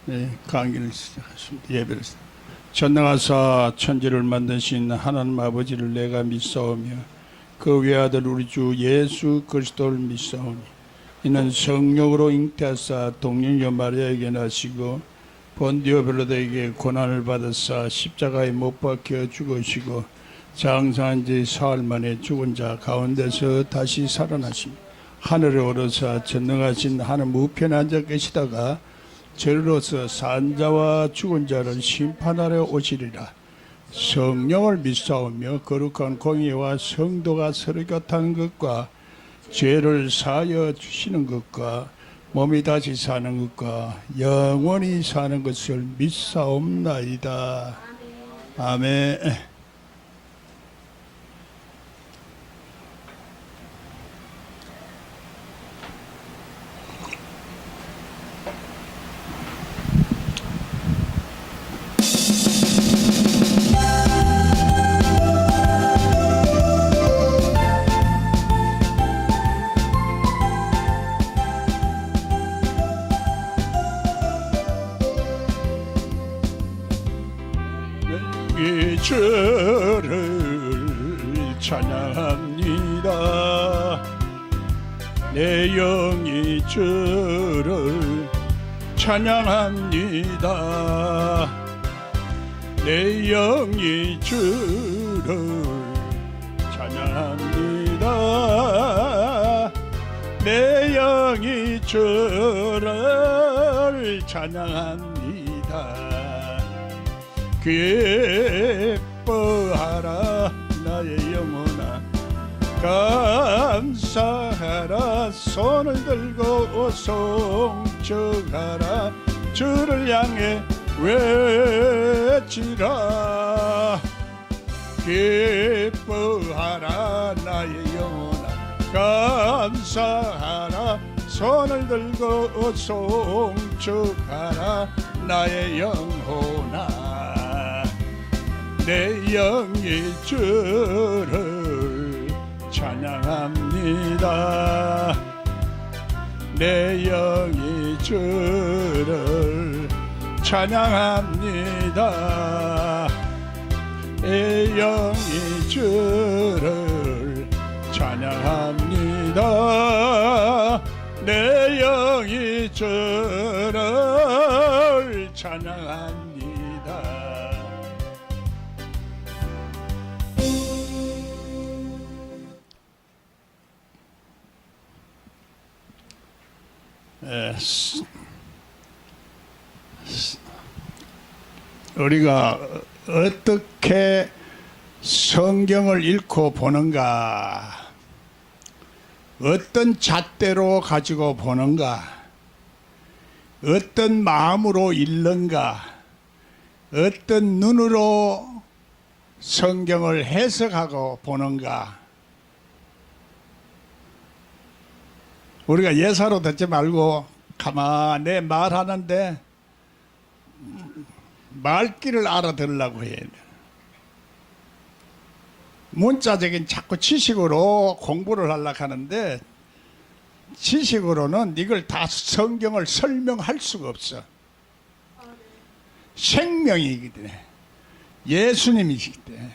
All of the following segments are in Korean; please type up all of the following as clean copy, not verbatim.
네, 강의를 시작하십니다. 예배를 전능하사 천지를 만드신 하나님 아버지를 내가 믿사오며 그 외아들 우리 주 예수 그리스도를 믿사오니 이는 성령으로 잉태하사 동령녀 마리아에게 나시고 본디오 빌라도에게 고난을 받으사 십자가에 못 박혀 죽으시고 장사한 지 사흘 만에 죽은 자 가운데서 다시 살아나십니다. 하늘에 오르사 전능하신 하나님 우편에 앉아 계시다가 저로서 산자와 죽은 자를 심판하러 오시리라. 성령을 믿사오며 거룩한 공의와 성도가 서로 곁하는 것과 죄를 사하여 주시는 것과 몸이 다시 사는 것과 영원히 사는 것을 믿사옵나이다. 아멘. 주를 찬양합니다. 내 영이 주를 찬양합니다. 내 영이 주를 찬양합니다. 내 영이 주를 찬양합니다. 기뻐하라 나의 영혼아, 감사하라 손을 들고 송축하라. 주를 향해 외치라. 기뻐하라 나의 영혼아, 감사하라 손을 들고 송축하라. 나의 영혼아, 내 영이 주를 찬양합니다. 내 영이 주를 찬양합니다. 내 영이 주를 찬양합니다. 내 영이 주를 찬양합니다. 우리가 어떻게 성경을 읽고 보는가, 어떤 잣대로 가지고 보는가, 어떤 마음으로 읽는가, 어떤 눈으로 성경을 해석하고 보는가. 우리가 예사로 듣지 말고 가만히 말하는데 말귀를 알아들으려고 해야 돼. 문자적인 자꾸 지식으로 공부를 하려고 하는데 지식으로는 이걸 다 성경을 설명할 수가 없어. 생명이기 때문에, 예수님이시기 때문에.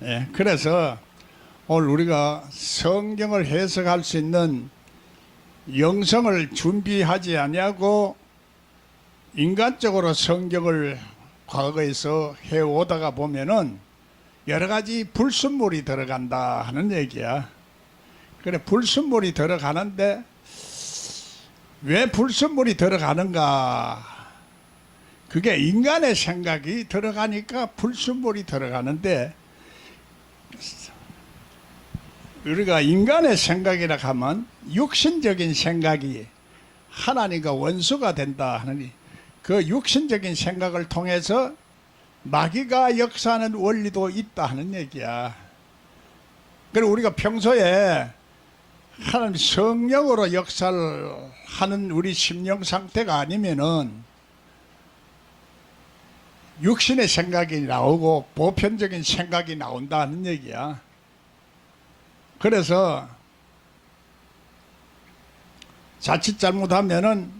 예, 그래서 오늘 우리가 성경을 해석할 수 있는 영성을 준비하지 아니하고 인간적으로 성경을 과거에서 해오다가 보면은 여러 가지 불순물이 들어간다 하는 얘기야. 그래, 불순물이 들어가는데 왜 불순물이 들어가는가? 그게 인간의 생각이 들어가니까 불순물이 들어가는데, 우리가 인간의 생각이라 하면 육신적인 생각이 하나님과 원수가 된다 하느니 그 육신적인 생각을 통해서 마귀가 역사하는 원리도 있다 하는 얘기야. 그리고 우리가 평소에 하나님 성령으로 역사를 하는 우리 심령 상태가 아니면은 육신의 생각이 나오고 보편적인 생각이 나온다 하는 얘기야. 그래서 자칫 잘못하면은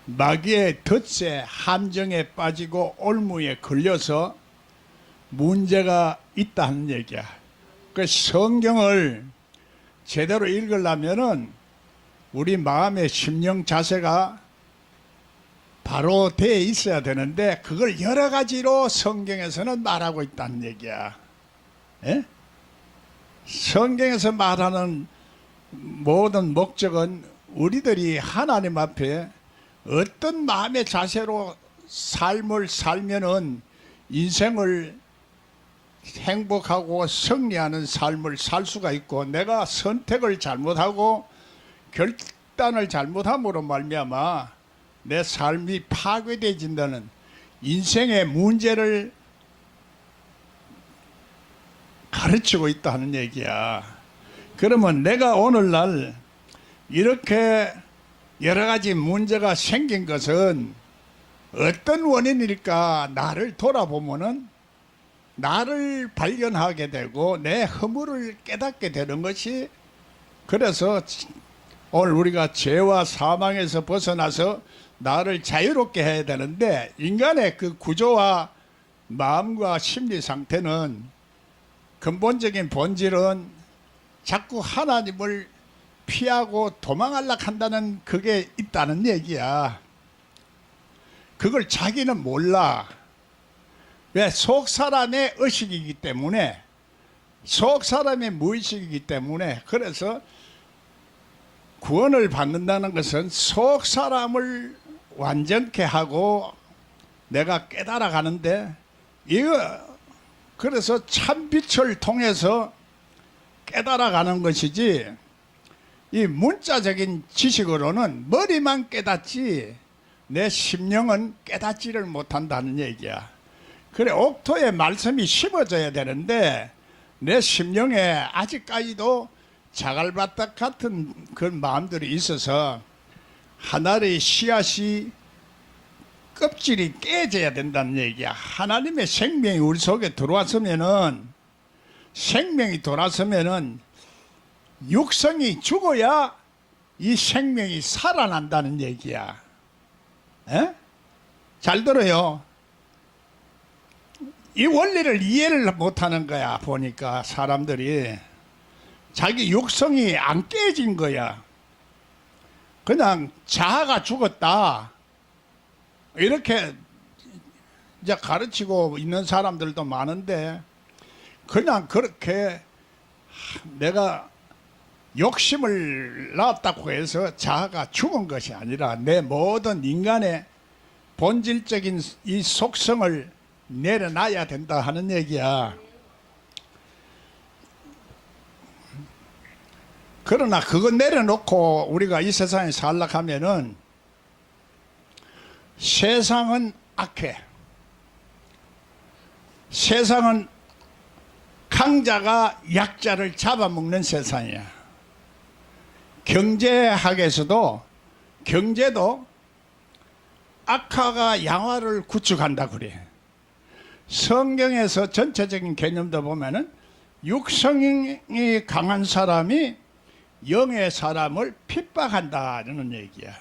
마귀의 덫에 함정에 빠지고 올무에 걸려서 문제가 있다는 얘기야. 그 성경을 제대로 읽으려면은 우리 마음의 심령 자세가 바로 돼 있어야 되는데 그걸 여러 가지로 성경에서는 말하고 있다는 얘기야. 예? 성경에서 말하는 모든 목적은 우리들이 하나님 앞에 어떤 마음의 자세로 삶을 살면은 인생을 행복하고 승리하는 삶을 살 수가 있고, 내가 선택을 잘못하고 결단을 잘못함으로 말미암아 내 삶이 파괴되어진다는 인생의 문제를 가르치고 있다 하는 얘기야. 그러면 내가 오늘날 이렇게 여러 가지 문제가 생긴 것은 어떤 원인일까? 나를 돌아보면은 나를 발견하게 되고 내 허물을 깨닫게 되는 것이, 그래서 오늘 우리가 죄와 사망에서 벗어나서 나를 자유롭게 해야 되는데, 인간의 그 구조와 마음과 심리 상태는, 근본적인 본질은 자꾸 하나님을 피하고 도망하려고 한다는 그게 있다는 얘기야. 그걸 자기는 몰라. 왜? 속 사람의 의식이기 때문에, 속 사람의 무의식이기 때문에. 그래서 구원을 받는다는 것은 속 사람을 완전케 하고 내가 깨달아 가는데, 이거 그래서 참빛을 통해서 깨달아 가는 것이지, 이 문자적인 지식으로는 머리만 깨닫지 내 심령은 깨닫지를 못한다는 얘기야. 그래, 옥토에 말씀이 심어져야 되는데 내 심령에 아직까지도 자갈바닥 같은 그런 마음들이 있어서 하나의 씨앗이 껍질이 깨져야 된다는 얘기야. 하나님의 생명이 우리 속에 들어왔으면은, 생명이 돌아서면은 육성이 죽어야 이 생명이 살아난다는 얘기야. 에? 잘 들어요. 이 원리를 이해를 못하는 거야. 보니까 사람들이 자기 육성이 안 깨진 거야. 그냥 자아가 죽었다 이렇게 이제 가르치고 있는 사람들도 많은데, 그냥 그렇게 내가 욕심을 낳았다고 해서 자아가 죽은 것이 아니라 내 모든 인간의 본질적인 이 속성을 내려놔야 된다 하는 얘기야. 그러나 그거 내려놓고 우리가 이 세상에 살려고 하면은 세상은 악해. 세상은 강자가 약자를 잡아먹는 세상이야. 경제학에서도, 경제도 악화가 양화를 구축한다 그래. 성경에서 전체적인 개념도 보면은 육성이 강한 사람이 영의 사람을 핍박한다는 얘기야.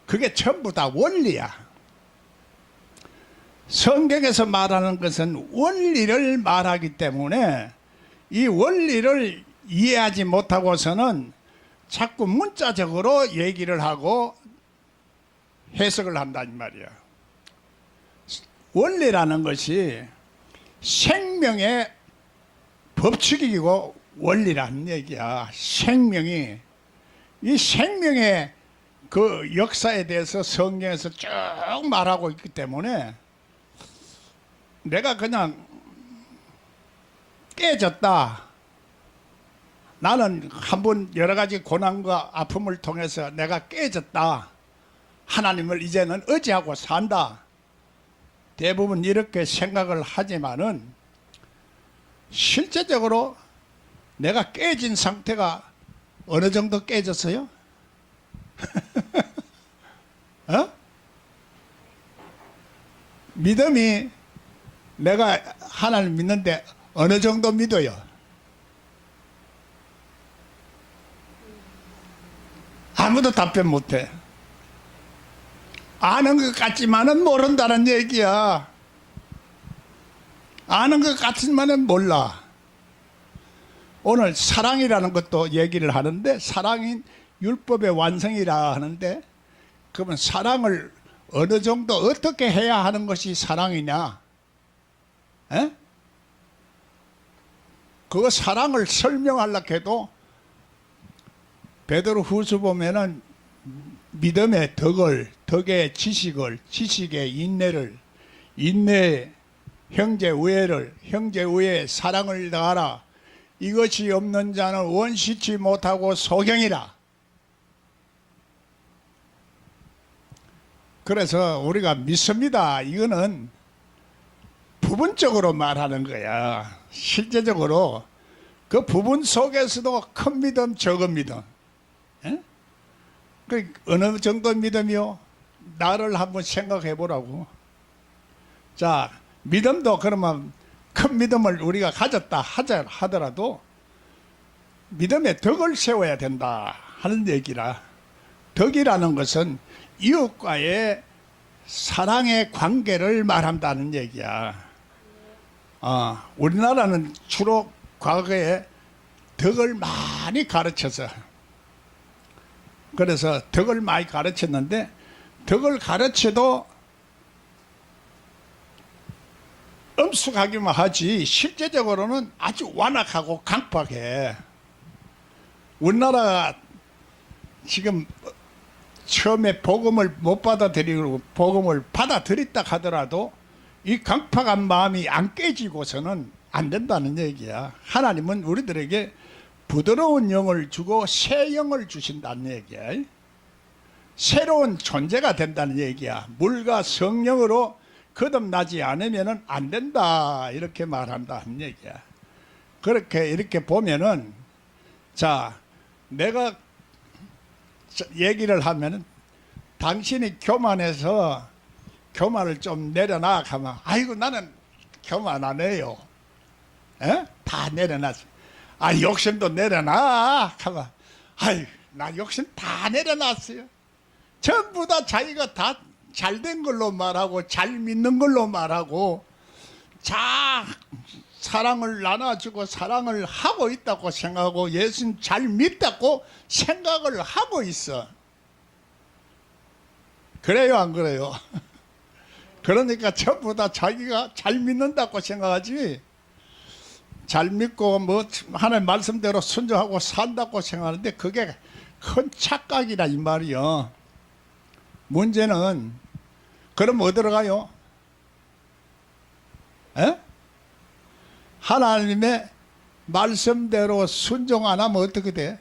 그게 전부 다 원리야. 성경에서 말하는 것은 원리를 말하기 때문에 이 원리를 이해하지 못하고서는 자꾸 문자적으로 얘기를 하고 해석을 한다는 말이야. 원리라는 것이 생명의 법칙이고 원리라는 얘기야. 생명이, 이 생명의 그 역사에 대해서 성경에서 쭉 말하고 있기 때문에 내가 그냥 깨졌다, 나는 한번 여러 가지 고난과 아픔을 통해서 내가 깨졌다, 하나님을 이제는 의지하고 산다, 대부분 이렇게 생각을 하지만은 실제적으로 내가 깨진 상태가 어느 정도 깨졌어요? 어? 믿음이, 내가 하나님 믿는데 어느 정도 믿어요? 아무도 답변 못해. 아는 것 같지만은 모른다는 얘기야. 아는 것 같지만은 몰라. 오늘 사랑이라는 것도 얘기를 하는데, 사랑인 율법의 완성이라 하는데, 그러면 사랑을 어느 정도 어떻게 해야 하는 것이 사랑이냐? 에? 그 사랑을 설명하려고 해도 베드로 후서 보면은 믿음의 덕을, 덕의 지식을, 지식의 인내를, 인내의 형제 우애를, 형제 우애의 사랑을 다하라. 이것이 없는 자는 원시치 못하고 소경이라. 그래서 우리가 믿습니다. 이거는 부분적으로 말하는 거야. 실제적으로 그 부분 속에서도 큰 믿음, 적은 믿음. 에? 그 어느 정도 믿음이요? 나를 한번 생각해 보라고. 자, 믿음도 그러면 큰 믿음을 우리가 가졌다 하더라도 믿음의 덕을 세워야 된다 하는 얘기라. 덕이라는 것은 이웃과의 사랑의 관계를 말한다는 얘기야. 우리나라는 주로 과거에 덕을 많이 가르쳐서, 그래서 덕을 많이 가르쳤는데, 덕을 가르쳐도 엄숙하기만 하지 실제적으로는 아주 완악하고 강팍해. 우리나라가 지금 처음에 복음을 못 받아들이고 복음을 받아들였다 하더라도 이 강팍한 마음이 안 깨지고서는 안 된다는 얘기야. 하나님은 우리들에게 부드러운 영을 주고 새 영을 주신다는 얘기야. 새로운 존재가 된다는 얘기야. 물과 성령으로 거듭나지 않으면 안 된다 이렇게 말한다는 얘기야. 그렇게 이렇게 보면은, 자, 내가 얘기를 하면은 당신이 교만해서 교만을 좀 내려놔 하면, 아이고 나는 교만 안 해요. 에? 다 내려놨어. 아, 욕심도 내려놔 하면, 아이 나 욕심 다 내려놨어요. 전부 다 자기가 다 잘된 걸로 말하고 잘 믿는 걸로 말하고 자 사랑을 나눠주고 사랑을 하고 있다고 생각하고 예수님 잘 믿다고 생각을 하고 있어. 그래요 안 그래요? 그러니까 전부 다 자기가 잘 믿는다고 생각하지, 잘 믿고 뭐 하나님 말씀대로 순종하고 산다고 생각하는데 그게 큰 착각이라 이 말이요. 문제는 그럼 어디로 가요? 에? 하나님의 말씀대로 순종 안 하면 어떻게 돼?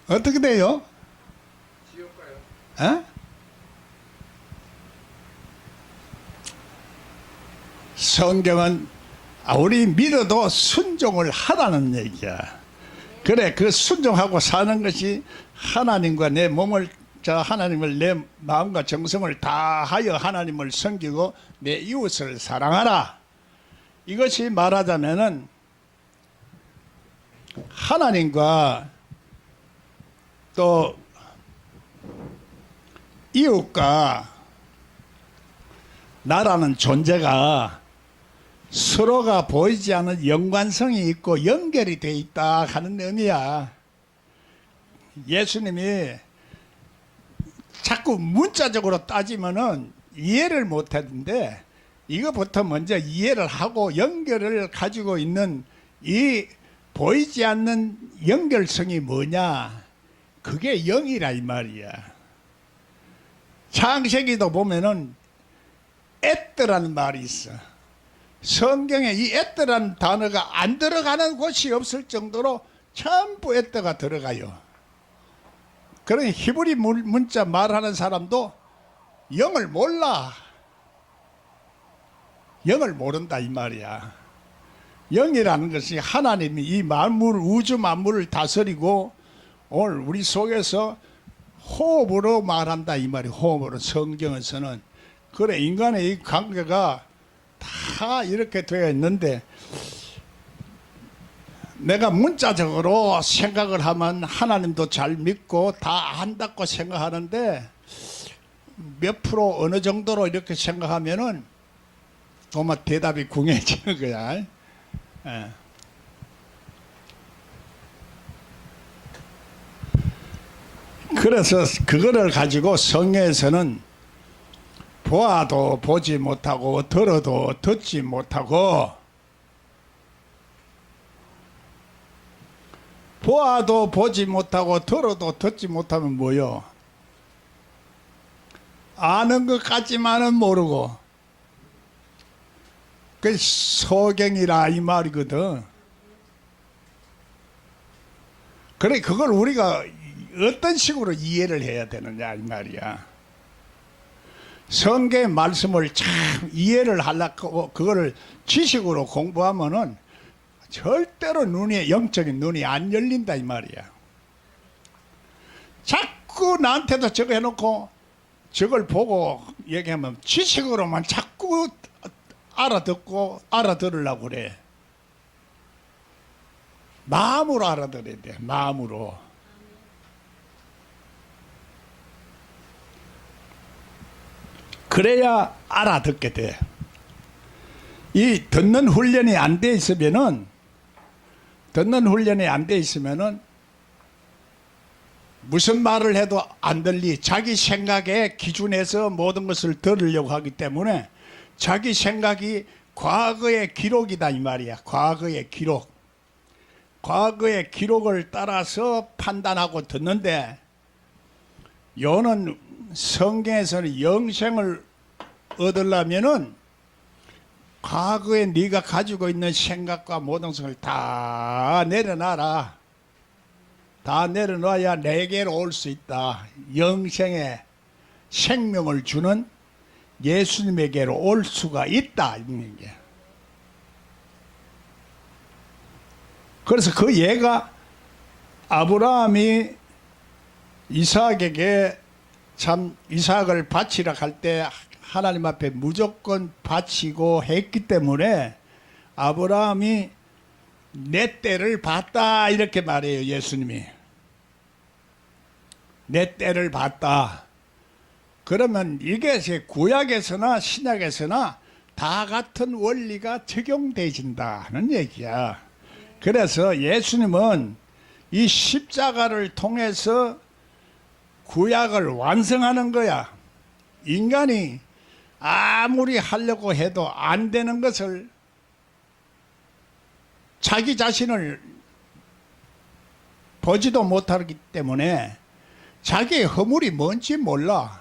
어떻게 돼요? 지옥 가요. 에? 성경은 우리 믿어도 순종을 하라는 얘기야. 그래, 그 순종하고 사는 것이 하나님과 내 몸을, 하나님을 내 마음과 정성을 다하여 하나님을 섬기고 내 이웃을 사랑하라. 이것이 말하자면은 하나님과 또 이웃과 나라는 존재가 서로가 보이지 않는 연관성이 있고 연결이 돼 있다 하는 의미야. 예수님이 자꾸 문자적으로 따지면은 이해를 못 하는데, 이거부터 먼저 이해를 하고 연결을 가지고 있는 이 보이지 않는 연결성이 뭐냐, 그게 영이라 이 말이야. 창세기도 보면은 엣드라는 말이 있어. 성경에 이 엣드라는 단어가 안 들어가는 곳이 없을 정도로 전부 엣드가 들어가요. 그러니 히브리 문자 말하는 사람도 영을 몰라. 영을 모른다 이 말이야. 영이라는 것이 하나님이 이 만물, 우주 만물을 다스리고 오늘 우리 속에서 호흡으로 말한다 이 말이. 호흡으로, 성경에서는. 그래, 인간의 이 관계가 다 이렇게 되어 있는데, 내가 문자적으로 생각을 하면 하나님도 잘 믿고 다 안다고 생각하는데 몇 프로 어느 정도로 이렇게 생각하면은 정말 대답이 궁해지는 거야. 예. 그래서 그거를 가지고 성경에서는 보아도 보지 못하고 들어도 듣지 못하고 보아도 보지 못하고 들어도 듣지 못하면 뭐요? 아는 것까지만은 모르고 그 소경이라 이 말이거든. 그래 그걸 우리가 어떤 식으로 이해를 해야 되느냐 이 말이야. 성경의 말씀을 참 이해를 하려고 그거를 지식으로 공부하면은 절대로 영적인 눈이 안 열린다 이 말이야. 자꾸 나한테도 저거 해놓고 저걸 보고 얘기하면 지식으로만 자꾸 알아듣고 알아들으려고 그래. 마음으로 알아들어야 돼. 마음으로. 그래야 알아듣게 돼. 이 듣는 훈련이 안 돼 있으면은 무슨 말을 해도 안 들리. 자기 생각의 기준에서 모든 것을 들으려고 하기 때문에 자기 생각이 과거의 기록이다 이 말이야. 과거의 기록. 과거의 기록을 따라서 판단하고 듣는데 요는 성경에서는 영생을 얻으려면은 과거에 네가 가지고 있는 생각과 모든 것을 다 내려놔라. 다 내려놔야 내게로 올 수 있다. 영생의 생명을 주는 예수님에게로 올 수가 있다. 있는 게. 그래서 그 예가 아브라함이 이삭에게 참 이삭을 바치라 할 때 하나님 앞에 무조건 바치고 했기 때문에 아브라함이 내 때를 봤다 이렇게 말해요. 예수님이 내 때를 봤다. 그러면 이게 구약에서나 신약에서나 다 같은 원리가 적용되진다는 얘기야. 그래서 예수님은 이 십자가를 통해서 구약을 완성하는 거야. 인간이 아무리 하려고 해도 안 되는 것을 자기 자신을 보지도 못하기 때문에 자기의 허물이 뭔지 몰라.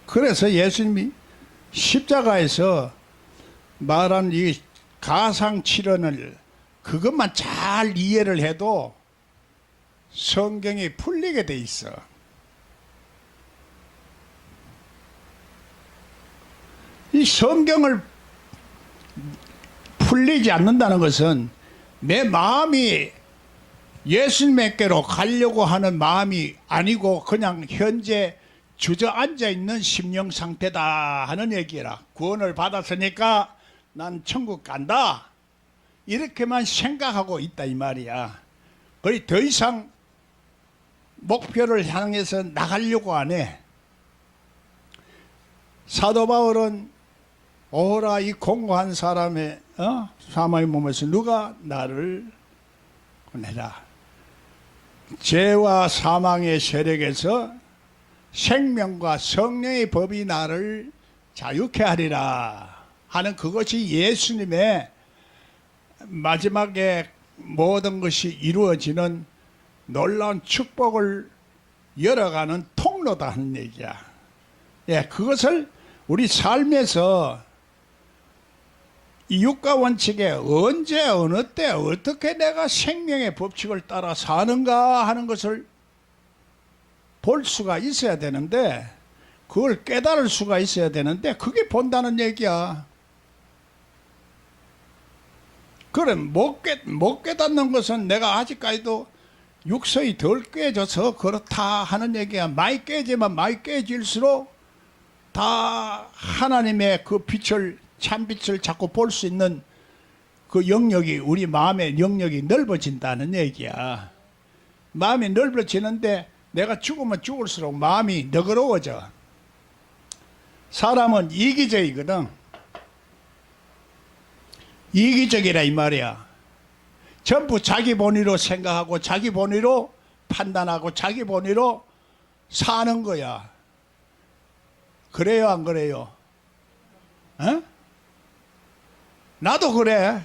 그래서 예수님이 십자가에서 말한 이 가상칠언을 그것만 잘 이해를 해도 성경이 풀리게 돼 있어. 이 성경을 풀리지 않는다는 것은 내 마음이 예수님께로 가려고 하는 마음이 아니고 그냥 현재 주저앉아 있는 심령 상태다 하는 얘기라. 구원을 받았으니까 난 천국 간다 이렇게만 생각하고 있다 이 말이야. 거의 더 이상 목표를 향해서 나가려고 안 해. 사도 바울은 오라 이 공고한 사람의 사망의 몸에서 누가 나를 구내라. 죄와 사망의 세력에서 생명과 성령의 법이 나를 자유케 하리라 하는 그것이 예수님의 마지막에 모든 것이 이루어지는 놀라운 축복을 열어가는 통로다 하는 얘기야. 예, 그것을 우리 삶에서 이 육가 원칙에 언제 어느 때 어떻게 내가 생명의 법칙을 따라 사는가 하는 것을 볼 수가 있어야 되는데 그걸 깨달을 수가 있어야 되는데 그게 본다는 얘기야. 그래 못 깨닫는 것은 내가 아직까지도 육성이 덜 깨져서 그렇다 하는 얘기야. 많이 깨지면 많이 깨질수록 다 하나님의 그 빛을 참빛을 자꾸 볼 수 있는 그 영역이, 우리 마음의 영역이 넓어진다는 얘기야. 마음이 넓어지는데 내가 죽으면 죽을수록 마음이 너그러워져. 사람은 이기적이거든. 이기적이라 이 말이야. 전부 자기 본위로 생각하고 자기 본위로 판단하고 자기 본위로 사는 거야. 그래요, 안 그래요? 어? 나도 그래.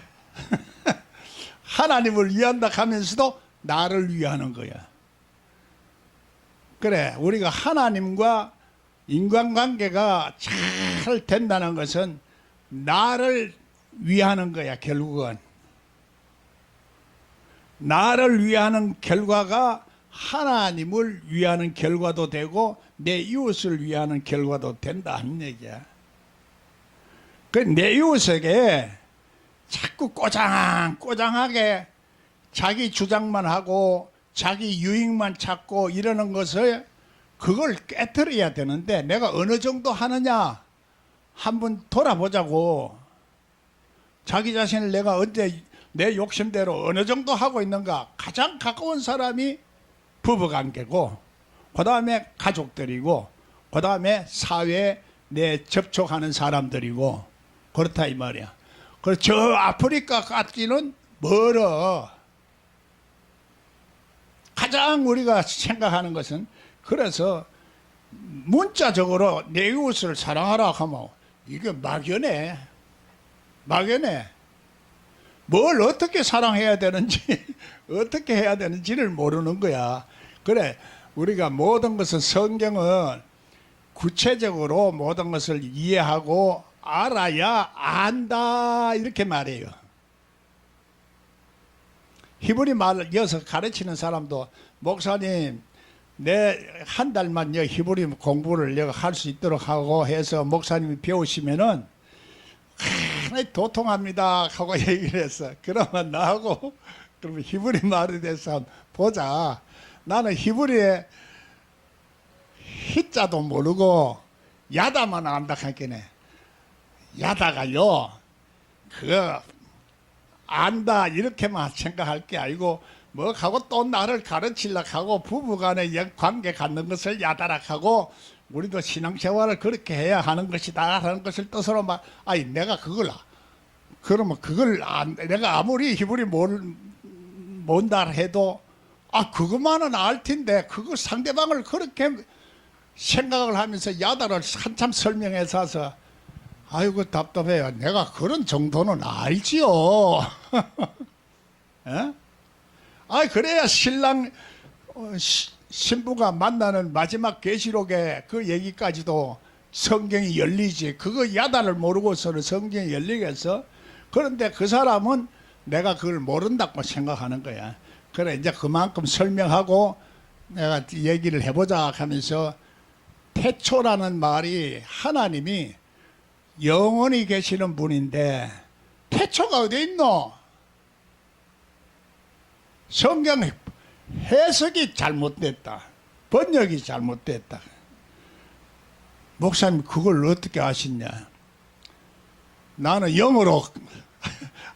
하나님을 위한다 하면서도 나를 위하는 거야. 그래, 우리가 하나님과 인간관계가 잘 된다는 것은 나를 위하는 거야. 결국은 나를 위하는 결과가 하나님을 위하는 결과도 되고 내 이웃을 위하는 결과도 된다 하는 얘기야. 그 내 이웃에게 자꾸 꼬장꼬장하게 자기 주장만 하고 자기 유익만 찾고 이러는 것을, 그걸 깨트려야 되는데 내가 어느 정도 하느냐 한번 돌아보자고. 자기 자신을 내가 언제 내 욕심대로 어느 정도 하고 있는가. 가장 가까운 사람이 부부관계고, 그 다음에 가족들이고, 그 다음에 사회에 내 접촉하는 사람들이고, 그렇다 이 말이야. 그래서 저 아프리카까지는 멀어. 가장 우리가 생각하는 것은, 그래서 문자적으로 내 이웃을 사랑하라 하면 이게 막연해. 막연해. 뭘 어떻게 사랑해야 되는지 어떻게 해야 되는지를 모르는 거야. 그래, 우리가 모든 것은, 성경은 구체적으로 모든 것을 이해하고 알아야 안다 이렇게 말해요. 히브리 말을 이어서 가르치는 사람도, 목사님 내 한 달만 히브리 공부를 내가 할 수 있도록 하고 해서 목사님이 배우시면은 도통합니다 하고 얘기를 했어. 그러면 나하고 그러면 히브리 말에 대해서 보자. 나는 히브리의 히자도 모르고 야다만 안다 하겠네. 야다가요, 그거 안다 이렇게만 생각할 게 아니고, 뭐 하고 또 나를 가르치려고 하고 부부간의 관계 갖는 것을 야다라 하고, 우리도 신앙생활을 그렇게 해야 하는 것이다 하는 것을 뜻으로 막, 아니 내가 그걸, 그러면 그걸 내가 아무리 히브리 뭔다 해도 그것만은 알 텐데, 그거 상대방을 그렇게 생각을 하면서 야다를 한참 설명해서 아이고 답답해요. 내가 그런 정도는 알지요. 그래야 신랑 신부가 만나는 마지막 계시록의 그 얘기까지도 성경이 열리지. 그거 야다를 모르고서는 성경이 열리겠어? 그런데 그 사람은 내가 그걸 모른다고 생각하는 거야. 그래, 이제 그만큼 설명하고 내가 얘기를 해보자 하면서, 태초라는 말이 하나님이 영원히 계시는 분인데 태초가 어디 있노? 성경 해석이 잘못됐다. 번역이 잘못됐다. 목사님 그걸 어떻게 아시냐? 나는 영어로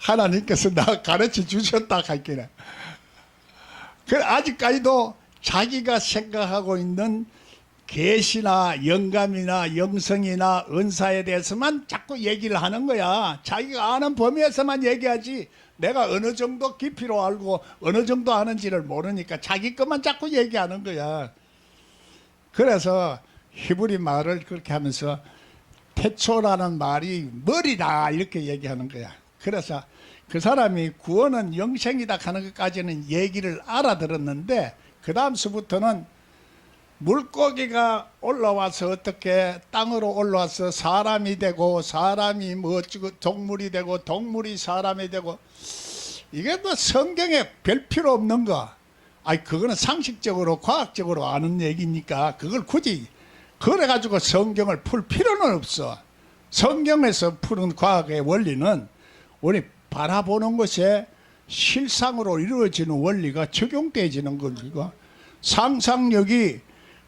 하나님께서 나 가르쳐 주셨다 할게요. 아직까지도 자기가 생각하고 있는 계시나 영감이나 영성이나 은사에 대해서만 자꾸 얘기를 하는 거야. 자기가 아는 범위에서만 얘기하지, 내가 어느 정도 깊이로 알고 어느 정도 아는지를 모르니까 자기 것만 자꾸 얘기하는 거야. 그래서 히브리 말을 그렇게 하면서 태초라는 말이 머리다 이렇게 얘기하는 거야. 그래서 그 사람이 구원은 영생이다 하는 것까지는 얘기를 알아들었는데, 그 다음서부터는 물고기가 올라와서 어떻게 땅으로 올라와서 사람이 되고, 사람이 뭐 어쩌고 동물이 되고, 동물이 사람이 되고, 이게 뭐 성경에 별 필요 없는 거. 그거는 상식적으로 과학적으로 아는 얘기니까 그걸 굳이 그래가지고 성경을 풀 필요는 없어. 성경에서 푸는 과학의 원리는 우리 바라보는 것에 실상으로 이루어지는 원리가 적용되어지는 거니까, 상상력이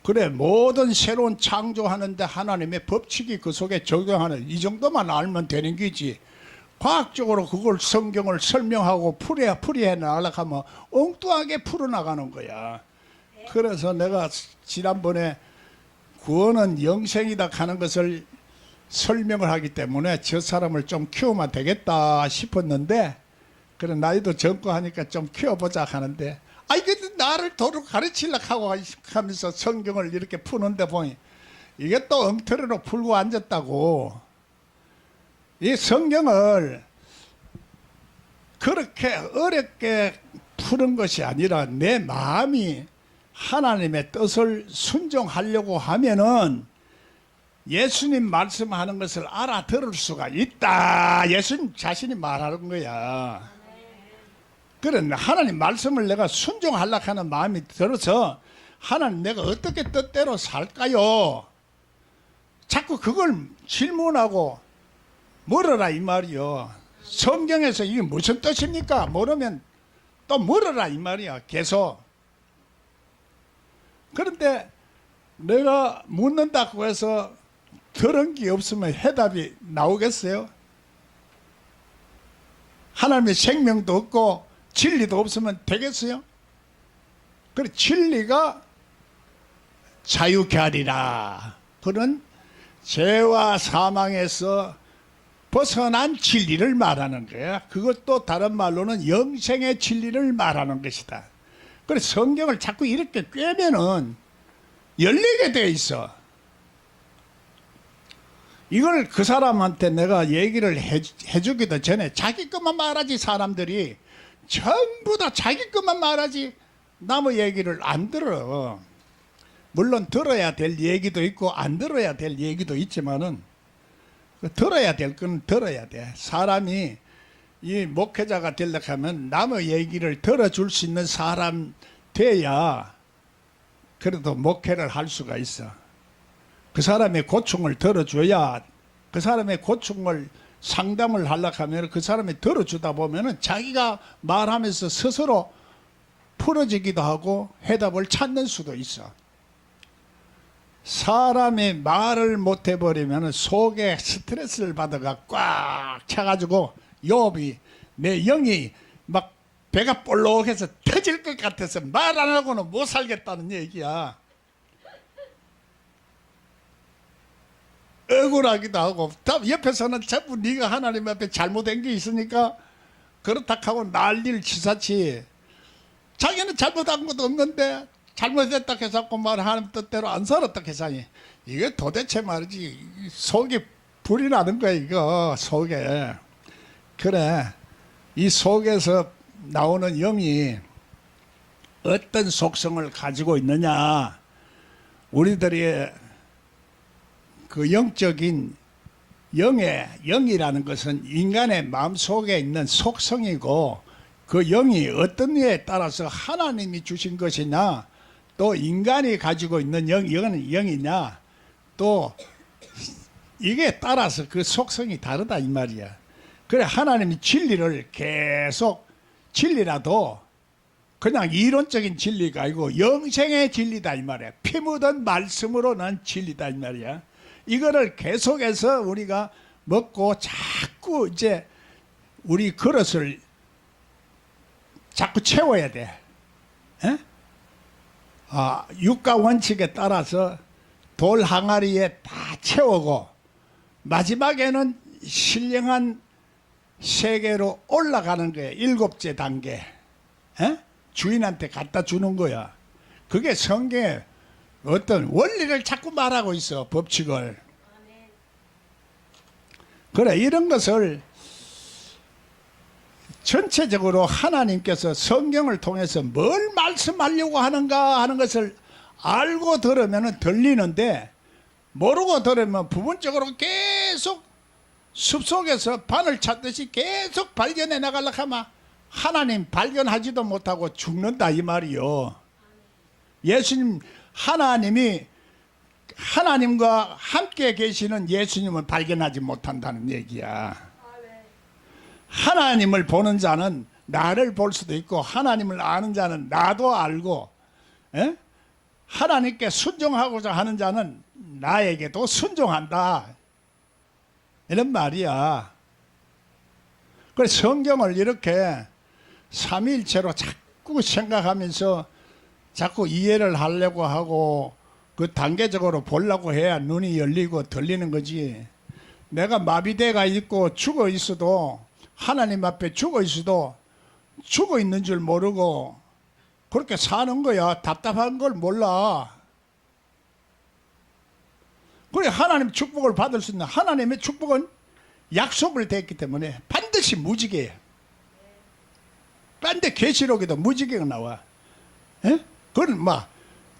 그래, 모든 새로운 창조하는데 하나님의 법칙이 그 속에 적용하는 이 정도만 알면 되는 거지. 과학적으로 그걸 성경을 설명하고 풀이해 나가려면 엉뚱하게 풀어나가는 거야. 그래서 내가 지난번에 구원은 영생이다 하는 것을 설명을 하기 때문에 저 사람을 좀 키우면 되겠다 싶었는데, 그래 나이도 젊고 하니까 좀 키워보자 하는데, 아이 근데 나를 도로 가르치려고 하고 하면서 성경을 이렇게 푸는데 보니 이게 또 엉터리로 풀고 앉았다고. 이 성경을 그렇게 어렵게 푸는 것이 아니라 내 마음이 하나님의 뜻을 순종하려고 하면은 예수님 말씀하는 것을 알아들을 수가 있다. 예수님 자신이 말하는 거야. 그래, 하나님 말씀을 내가 순종하려고 하는 마음이 들어서 하나님 내가 어떻게 뜻대로 살까요? 자꾸 그걸 질문하고 물어라 이 말이요. 성경에서 이게 무슨 뜻입니까? 모르면 또 물어라 이 말이야. 계속. 그런데 내가 묻는다고 해서 들은 게 없으면 해답이 나오겠어요? 하나님의 생명도 없고 진리도 없으면 되겠어요? 그래, 진리가 자유케 하리라. 그런 죄와 사망에서 벗어난 진리를 말하는 거야. 그것도 다른 말로는 영생의 진리를 말하는 것이다. 그래, 성경을 자꾸 이렇게 꿰면은 열리게 돼 있어. 이걸 그 사람한테 내가 얘기를 해주기도 전에 자기 것만 말하지. 사람들이 전부 다 자기 것만 말하지 남의 얘기를 안 들어. 물론 들어야 될 얘기도 있고 안 들어야 될 얘기도 있지만은 들어야 될 건 들어야 돼. 사람이 이 목회자가 되려고 하면 남의 얘기를 들어줄 수 있는 사람 돼야 그래도 목회를 할 수가 있어. 그 사람의 고충을 들어줘야, 그 사람의 고충을 상담을 하려고 하면 그 사람이 들어주다 보면은 자기가 말하면서 스스로 풀어지기도 하고 해답을 찾는 수도 있어. 사람이 말을 못 해버리면 속에 스트레스를 받아가 꽉 차가지고 욥이 내 영이 막 배가 볼록해서 터질 것 같아서 말 안 하고는 못 살겠다는 얘기야. 억울하기도 하고, 옆에서는 전부 네가 하나님 앞에 잘못된 게 있으니까 그렇다 하고 난리를 치사치. 자기는 잘못한 것도 없는데 잘못했다 해서 말하는 뜻대로 안 살았다 해서 이게 도대체 말이지 속이 불이 나는 거야 이거 속에. 그래, 이 속에서 나오는 영이 어떤 속성을 가지고 있느냐. 우리들이 그 영적인 영이라는 것은 인간의 마음속에 있는 속성이고, 그 영이 어떤 류에 따라서 하나님이 주신 것이냐, 또 인간이 가지고 있는 영이냐, 또 이게 따라서 그 속성이 다르다 이 말이야. 그래, 하나님이 진리를 계속, 진리라도 그냥 이론적인 진리가 아니고 영생의 진리다 이 말이야. 피 묻은 말씀으로는 진리다 이 말이야. 이거를 계속해서 우리가 먹고 자꾸 이제 우리 그릇을 자꾸 채워야 돼. 에? 육가 원칙에 따라서 돌 항아리에 다 채우고 마지막에는 신령한 세계로 올라가는 거야. 7째 단계. 에? 주인한테 갖다 주는 거야. 그게 성경의 어떤 원리를 자꾸 말하고 있어. 법칙을. 그래, 이런 것을 전체적으로 하나님께서 성경을 통해서 뭘 말씀하려고 하는가 하는 것을 알고 들으면 들리는데, 모르고 들으면 부분적으로 계속 숲속에서 바늘 찾듯이 계속 발견해 나가려고 하면 하나님 발견하지도 못하고 죽는다 이 말이요. 예수님, 하나님이 하나님과 함께 계시는 예수님을 발견하지 못한다는 얘기야. 하나님을 보는 자는 나를 볼 수도 있고, 하나님을 아는 자는 나도 알고, 에? 하나님께 순종하고자 하는 자는 나에게도 순종한다. 이런 말이야. 그래서 성경을 이렇게 삼위일체로 자꾸 생각하면서 자꾸 이해를 하려고 하고 그 단계적으로 보려고 해야 눈이 열리고 들리는 거지. 내가 마비돼가 있고 죽어 있어도, 하나님 앞에 죽어 있어도 죽어 있는 줄 모르고 그렇게 사는 거야. 답답한 걸 몰라. 그래, 하나님 축복을 받을 수 있는, 하나님의 축복은 약속을 됐기 때문에 반드시 무지개야. 딴데 계시록에도 무지개가 나와. 에? 그건 막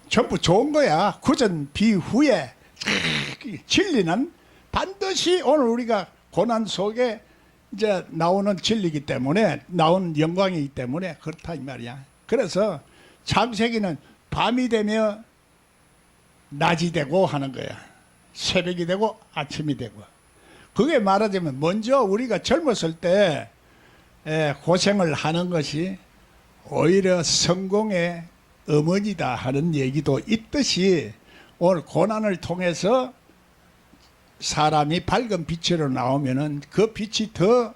전부 좋은 거야. 구전 비후에 진리는 반드시 오늘 우리가 고난 속에 이제 나오는 진리이기 때문에, 나온 영광이기 때문에 그렇다 이 말이야. 그래서 창세기는 밤이 되며 낮이 되고 하는 거야. 새벽이 되고 아침이 되고. 그게 말하자면 먼저 우리가 젊었을 때 고생을 하는 것이 오히려 성공의 어머니다 하는 얘기도 있듯이, 오늘 고난을 통해서 사람이 밝은 빛으로 나오면은 그 빛이 더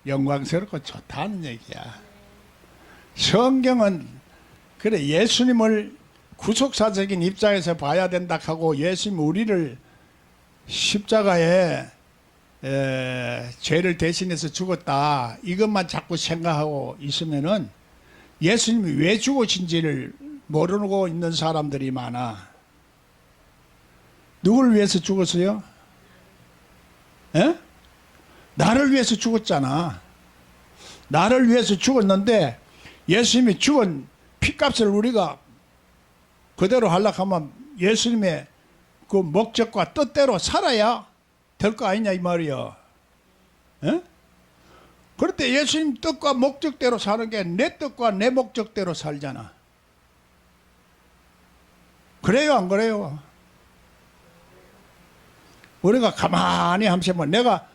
영광스럽고 좋다는 얘기야. 성경은 그래, 예수님을 구속사적인 입장에서 봐야 된다 하고, 예수님 우리를 십자가에 죄를 대신해서 죽었다, 이것만 자꾸 생각하고 있으면은 예수님이 왜 죽으신지를 모르고 있는 사람들이 많아. 누구를 위해서 죽었어요? 에? 나를 위해서 죽었잖아. 나를 위해서 죽었는데, 예수님이 죽은 피값을 우리가 그대로 하려고 하면 예수님의 그 목적과 뜻대로 살아야 될 거 아니냐 이 말이야. 에? 그런데 예수님 뜻과 목적대로 사는 게 내 뜻과 내 목적대로 살잖아. 그래요, 안 그래요? 우리가 가만히 한번 내가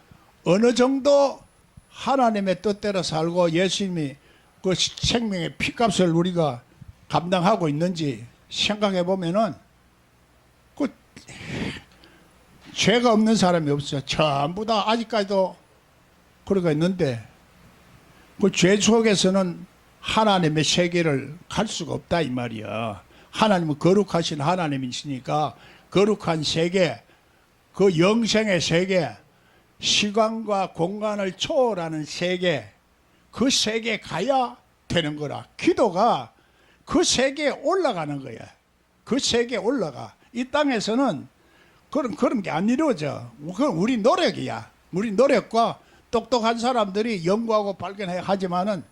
어느 정도 하나님의 뜻대로 살고 예수님이 그 생명의 피값을 우리가 감당하고 있는지 생각해 보면은 그 죄가 없는 사람이 없어요. 전부 다 아직까지도 그러고 있는데, 그 죄 속에서는 하나님의 세계를 갈 수가 없다 이 말이야. 하나님은 거룩하신 하나님이시니까 거룩한 세계, 그 영생의 세계, 시간과 공간을 초월하는 세계, 그 세계에 가야 되는 거라. 기도가 그 세계에 올라가는 거야. 그 세계에 올라가. 이 땅에서는 그런 게 안 이루어져. 그건 우리 노력이야. 우리 노력과 똑똑한 사람들이 연구하고 발견해 하지만은,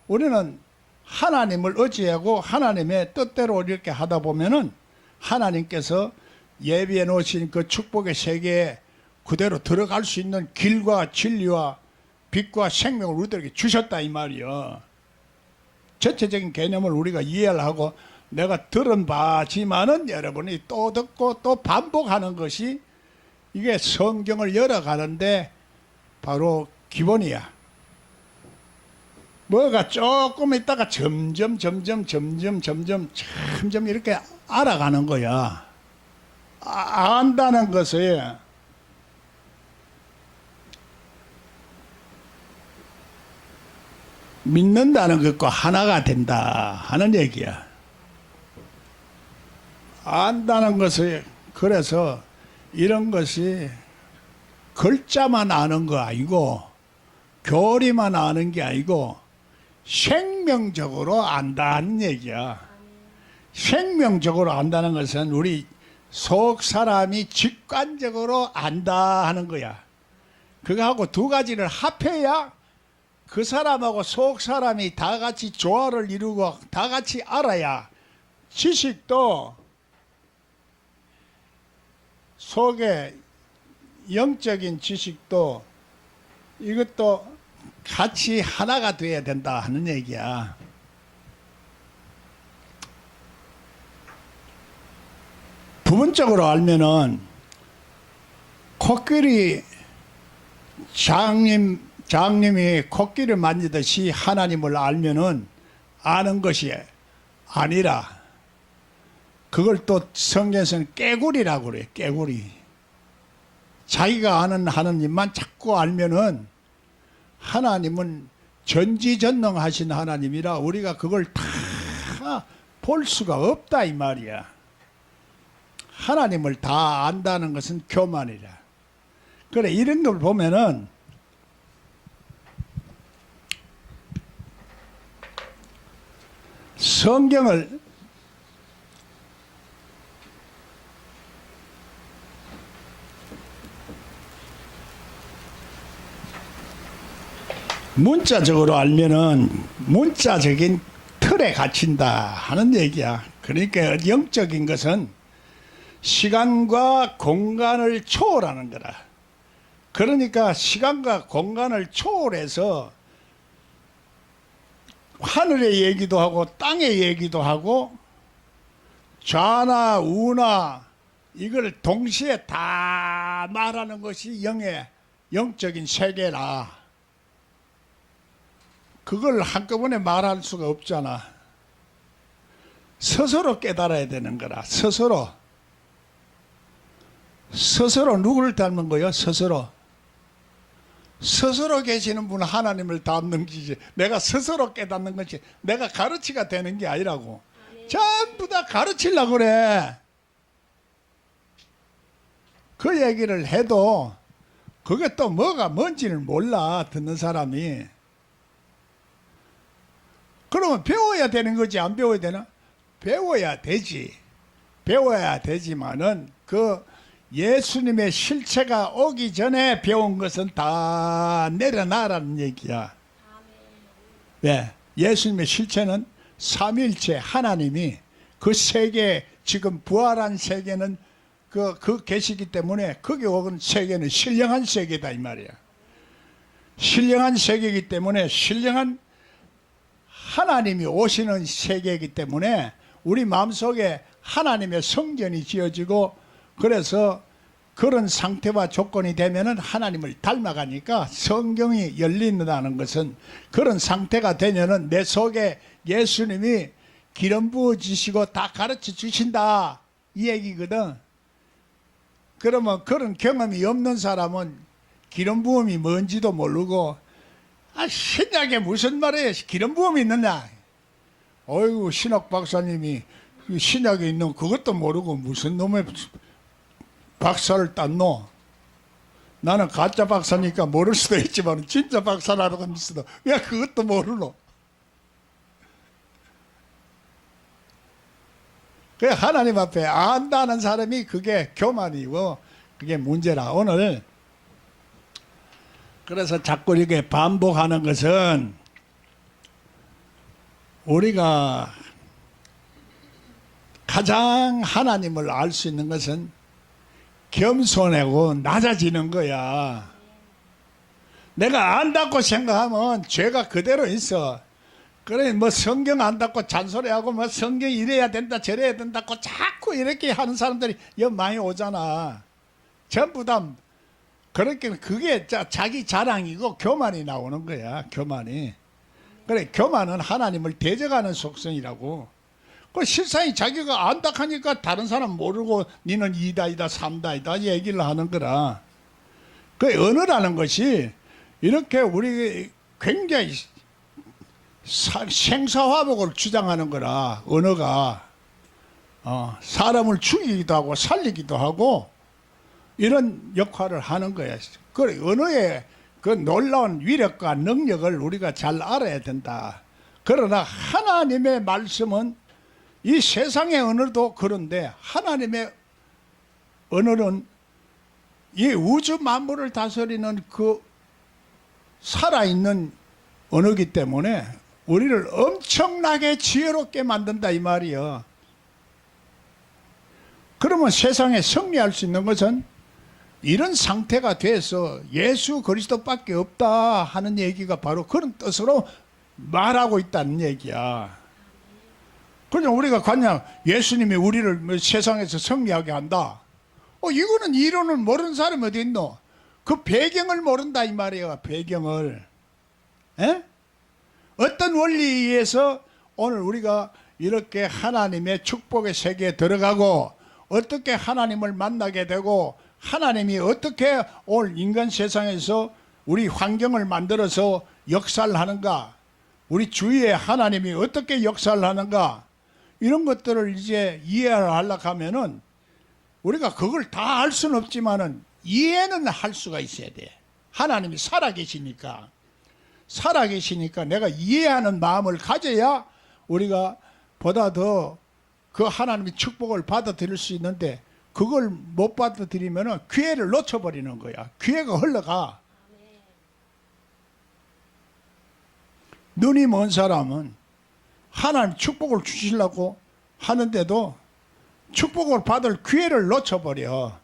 우리는 하나님을 의지하고 하나님의 뜻대로 이렇게 하다 보면은 하나님께서 예비해 놓으신 그 축복의 세계에 그대로 들어갈 수 있는 길과 진리와 빛과 생명을 우리들에게 주셨다 이 말이요. 전체적인 개념을 우리가 이해를 하고, 내가 들은 바지만은 여러분이 또 듣고 또 반복하는 것이 이게 성경을 열어가는데 바로 기본이야. 뭐가 조금 있다가 점점 이렇게 알아가는 거야. 안다는 것을 믿는다는 것과 하나가 된다 하는 얘기야. 안다는 것을, 그래서 이런 것이 글자만 아는 거 아니고 교리만 아는 게 아니고 생명적으로 안다는 얘기야. 생명적으로 안다는 것은 우리 속 사람이 직관적으로 안다 하는 거야. 그거하고 두 가지를 합해야 그 사람하고 속 사람이 다 같이 조화를 이루고 다 같이 알아야, 지식도 속에 영적인 지식도 이것도 같이 하나가 돼야 된다 하는 얘기야. 부분적으로 알면은 코끼리 장님이 코끼리를 만지듯이 하나님을 알면은 아는 것이 아니라, 그걸 또 성경에서는 깨구리라고 그래요. 깨구리. 자기가 아는 하나님만 자꾸 알면은 하나님은 전지전능하신 하나님이라 우리가 그걸 다 볼 수가 없다 이 말이야. 하나님을 다 안다는 것은 교만이라. 그래, 이런 걸 보면은 성경을 문자적으로 알면은 문자적인 틀에 갇힌다 하는 얘기야. 그러니까 영적인 것은 시간과 공간을 초월하는 거라. 그러니까 시간과 공간을 초월해서 하늘의 얘기도 하고 땅의 얘기도 하고 좌나 우나 이걸 동시에 다 말하는 것이 영적인 세계라. 그걸 한꺼번에 말할 수가 없잖아. 스스로 깨달아야 되는 거라. 스스로 누구를 닮은 거요? 스스로 계시는 분 하나님을 닮는 것이지, 내가 스스로 깨닫는 것이 내가 가르치가 되는 게 아니라고. 전부 다 가르치려고 그래. 그 얘기를 해도 그게 또 뭐가 뭔지를 몰라, 듣는 사람이. 그러면 배워야 되는 거지, 안 배워야 되나? 배워야 되지. 배워야 되지만은 그 예수님의 실체가 오기 전에 배운 것은 다 내려놔라는 얘기야. 왜? 예수님의 실체는 삼위일체 하나님이 그 세계, 지금 부활한 세계는 그 계시기 때문에 거기 오는 세계는 신령한 세계다 이 말이야. 신령한 세계이기 때문에 신령한 하나님이 오시는 세계이기 때문에 우리 마음속에 하나님의 성전이 지어지고, 그래서 그런 상태와 조건이 되면은 하나님을 닮아가니까 성경이 열린다는 것은 그런 상태가 되면은 내 속에 예수님이 기름 부어지시고 다 가르쳐 주신다 이 얘기거든. 그러면 그런 경험이 없는 사람은 기름 부음이 뭔지도 모르고, 신약에 무슨 말이에요? 기름 부음이 있느냐? 어이구, 신학 박사님이 신약에 있는 그것도 모르고 무슨 놈의 박사를 땄노? 나는 가짜 박사니까 모를 수도 있지만 진짜 박사라고 믿어도 왜 그것도 모르노? 그 하나님 앞에 안다는 사람이 그게 교만이고 그게 문제라. 오늘 그래서 자꾸 이렇게 반복하는 것은 우리가 가장 하나님을 알 수 있는 것은 겸손하고 낮아지는 거야. 내가 안다고 생각하면 죄가 그대로 있어. 그래, 뭐 성경 안다고 잔소리하고 뭐 성경 이래야 된다 저래야 된다고 자꾸 이렇게 하는 사람들이 많이 오잖아. 전부 다 그렇게 그게 자기 자랑이고 교만이 나오는 거야. 교만이. 그래, 교만은 하나님을 대적하는 속성이라고. 그 실상이 자기가 안다 하니까 다른 사람 모르고 니는 2다이다 3다이다 얘기를 하는 거라. 그 언어라는 것이 이렇게 우리 굉장히 생사화복을 주장하는 거라. 언어가 사람을 죽이기도 하고 살리기도 하고 이런 역할을 하는 거야. 그 언어의 그 놀라운 위력과 능력을 우리가 잘 알아야 된다. 그러나 하나님의 말씀은 이 세상의 언어도 그런데 하나님의 언어는 이 우주 만물을 다스리는 그 살아있는 언어이기 때문에 우리를 엄청나게 지혜롭게 만든다 이 말이요. 그러면 세상에 승리할 수 있는 것은 이런 상태가 돼서 예수 그리스도밖에 없다 하는 얘기가 바로 그런 뜻으로 말하고 있다는 얘기야. 그냥 우리가 그냥 예수님이 우리를 세상에서 승리하게 한다. 이거는 이론을 모르는 사람이 어디 있노? 그 배경을 모른다 이 말이에요. 배경을. 에? 어떤 원리에 의해서 오늘 우리가 이렇게 하나님의 축복의 세계에 들어가고 어떻게 하나님을 만나게 되고 하나님이 어떻게 올 인간 세상에서 우리 환경을 만들어서 역사를 하는가, 우리 주위에 하나님이 어떻게 역사를 하는가, 이런 것들을 이제 이해를 하려고 하면은 우리가 그걸 다 알 수는 없지만은 이해는 할 수가 있어야 돼. 하나님이 살아계시니까 내가 이해하는 마음을 가져야 우리가 보다 더 그 하나님의 축복을 받아들일 수 있는데, 그걸 못 받아들이면은 기회를 놓쳐버리는 거야. 기회가 흘러가. 눈이 먼 사람은 하나님 축복을 주시려고 하는데도 축복을 받을 기회를 놓쳐버려.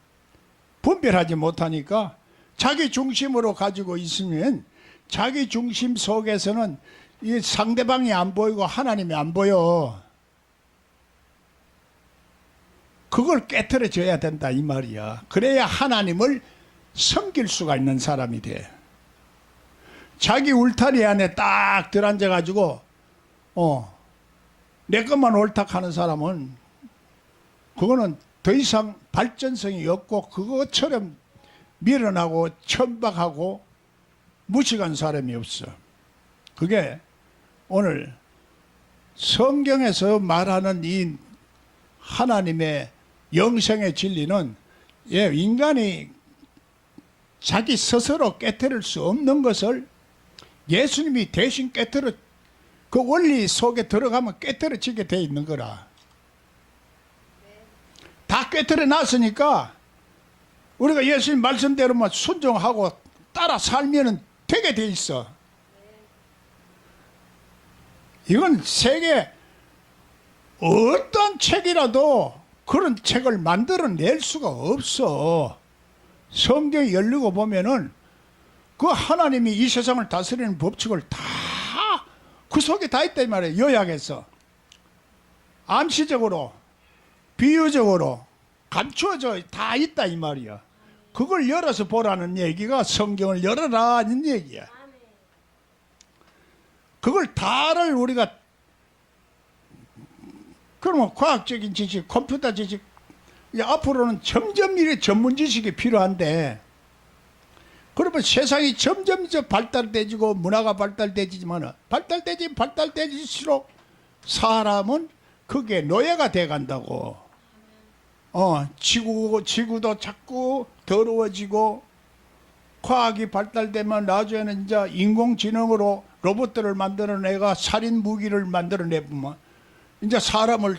분별하지 못하니까 자기 중심으로 가지고 있으면 자기 중심 속에서는 이 상대방이 안 보이고 하나님이 안 보여. 그걸 깨트려 줘야 된다 이 말이야. 그래야 하나님을 섬길 수가 있는 사람이 돼. 자기 울타리 안에 딱 들어앉아 가지고 내 것만 옳다 하는 사람은 그거는 더 이상 발전성이 없고 그것처럼 밀어나고 천박하고 무식한 사람이 없어. 그게 오늘 성경에서 말하는 이 하나님의 영생의 진리는 인간이 자기 스스로 깨트릴 수 없는 것을 예수님이 대신 깨트려, 그 원리 속에 들어가면 깨트려지게 돼 있는 거라. 다 깨트려 놨으니까 우리가 예수님 말씀대로만 순종하고 따라 살면은 되게 돼 있어. 이건 세계 어떤 책이라도 그런 책을 만들어낼 수가 없어. 성경이 열리고 보면은 그 하나님이 이 세상을 다스리는 법칙을 다 그 속에 다 있다 이 말이에요. 요약해서 암시적으로 비유적으로 감추어져 다 있다 이 말이야. 그걸 열어서 보라는 얘기가 성경을 열어라는 얘기야. 그걸 다를 우리가, 그러면 과학적인 지식, 컴퓨터 지식, 앞으로는 점점 이래 전문 지식이 필요한데, 그러면 세상이 점점 발달되지고 문화가 발달되지만 발달되질수록 사람은 그게 노예가 돼 간다고. 지구도 자꾸 더러워지고, 과학이 발달되면 나중에는 이제 인공지능으로 로봇들을 만들어내가 살인 무기를 만들어내보면 이제 사람을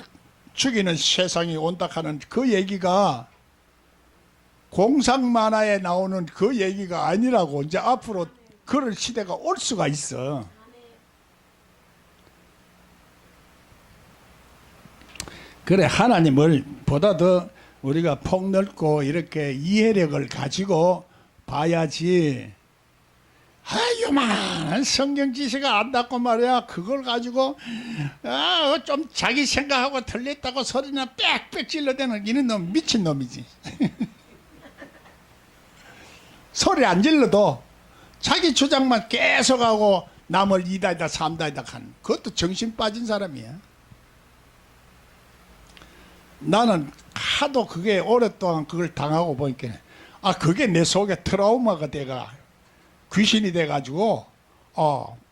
죽이는 세상이 온다 하는 그 얘기가 공상 만화에 나오는 그 얘기가 아니라고. 이제 앞으로 그럴 시대가 올 수가 있어. 그래, 하나님을 보다 더 우리가 폭넓고 이렇게 이해력을 가지고 봐야지. 요만한 성경 지식을 안다고 말이야. 그걸 가지고 좀 자기 생각하고 틀렸다고 소리나 빽빽 질러대는 이런 놈 미친 놈이지. 소리 안 질러도 자기 주장만 계속하고 남을 이다이다 삼다이다 하는, 그것도 정신 빠진 사람이야. 나는 하도 그게 오랫동안 그걸 당하고 보니까 그게 내 속에 트라우마가 돼가 귀신이 돼가지고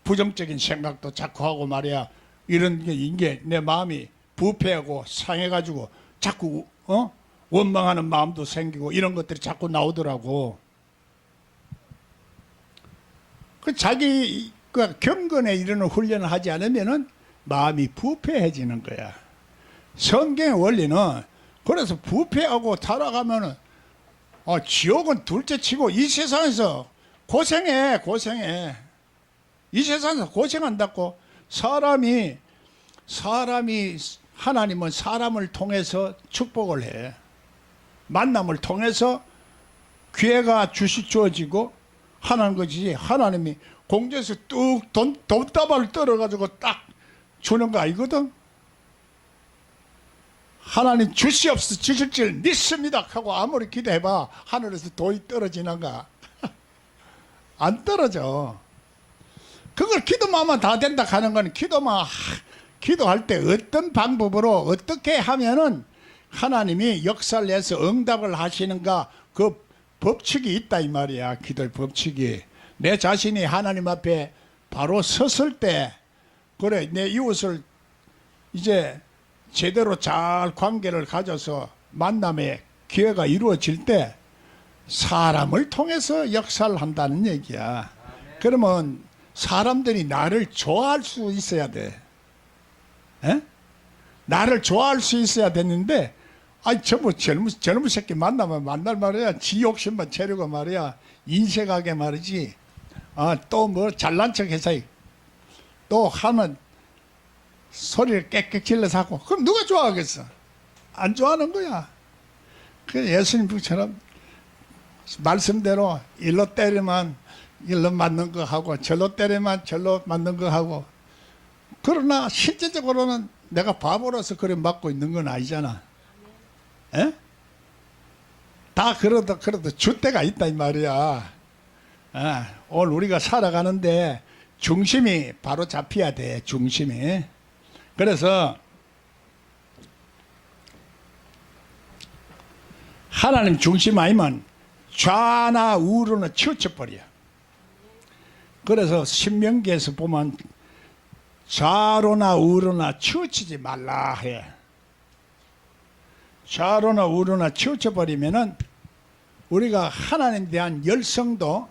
부정적인 생각도 자꾸 하고 말이야. 이런 게 이게 내 마음이 부패하고 상해가지고 자꾸 원망하는 마음도 생기고 이런 것들이 자꾸 나오더라고. 그 자기 그 경건에 이르는 훈련을 하지 않으면은 마음이 부패해지는 거야. 성경의 원리는 그래서 부패하고 살아가면은 지옥은 둘째치고 이 세상에서 고생해. 이 세상에서 고생한다고. 사람이 하나님은 사람을 통해서 축복을 해. 만남을 통해서 기회가 주어지고 하는 거지. 하나님이 공중에서 뚝 돈다발을 떨어가지고 딱 주는 거 아니거든. 하나님 주시옵소서 주실 줄 믿습니다 하고 아무리 기도해봐 하늘에서 돈이 떨어지는가? 안 떨어져. 그걸 기도만 하면 다 된다 하는 건 기도만 기도할 때 어떤 방법으로 어떻게 하면은 하나님이 역사를 해서 응답을 하시는가, 그 법칙이 있다 이 말이야. 기도의 법칙이. 내 자신이 하나님 앞에 바로 섰을 때, 그래 내 이웃을 이제 제대로 잘 관계를 가져서 만남의 기회가 이루어질 때 사람을 통해서 역사를 한다는 얘기야. 그러면 사람들이 나를 좋아할 수 있어야 돼. 에? 나를 좋아할 수 있어야 되는데, 아이 전부 젊은 새끼 만나면 만날 말이야. 지 욕심만 채려고 말이야. 인색하게 말이지. 또 뭐 잘난 척 해서 또 하면 소리를 깨끗 질러서 하고, 그럼 누가 좋아하겠어? 안 좋아하는 거야. 그 예수님처럼 말씀대로 일로 때리면 일로 맞는 거 하고, 절로 때리면 절로 맞는 거 하고. 그러나 실제적으로는 내가 바보라서 그래 맞고 있는 건 아니잖아. 에? 다 그러다 줏대가 있다 이 말이야. 오늘 우리가 살아가는데 중심이 바로 잡혀야 돼. 중심이. 그래서 하나님 중심 아니면 좌나 우로는 치우쳐버려. 그래서 신명기에서 보면 좌로나 우로나 치우치지 말라 해. 좌로나 우로나 치우쳐버리면은 우리가 하나님에 대한 열성도,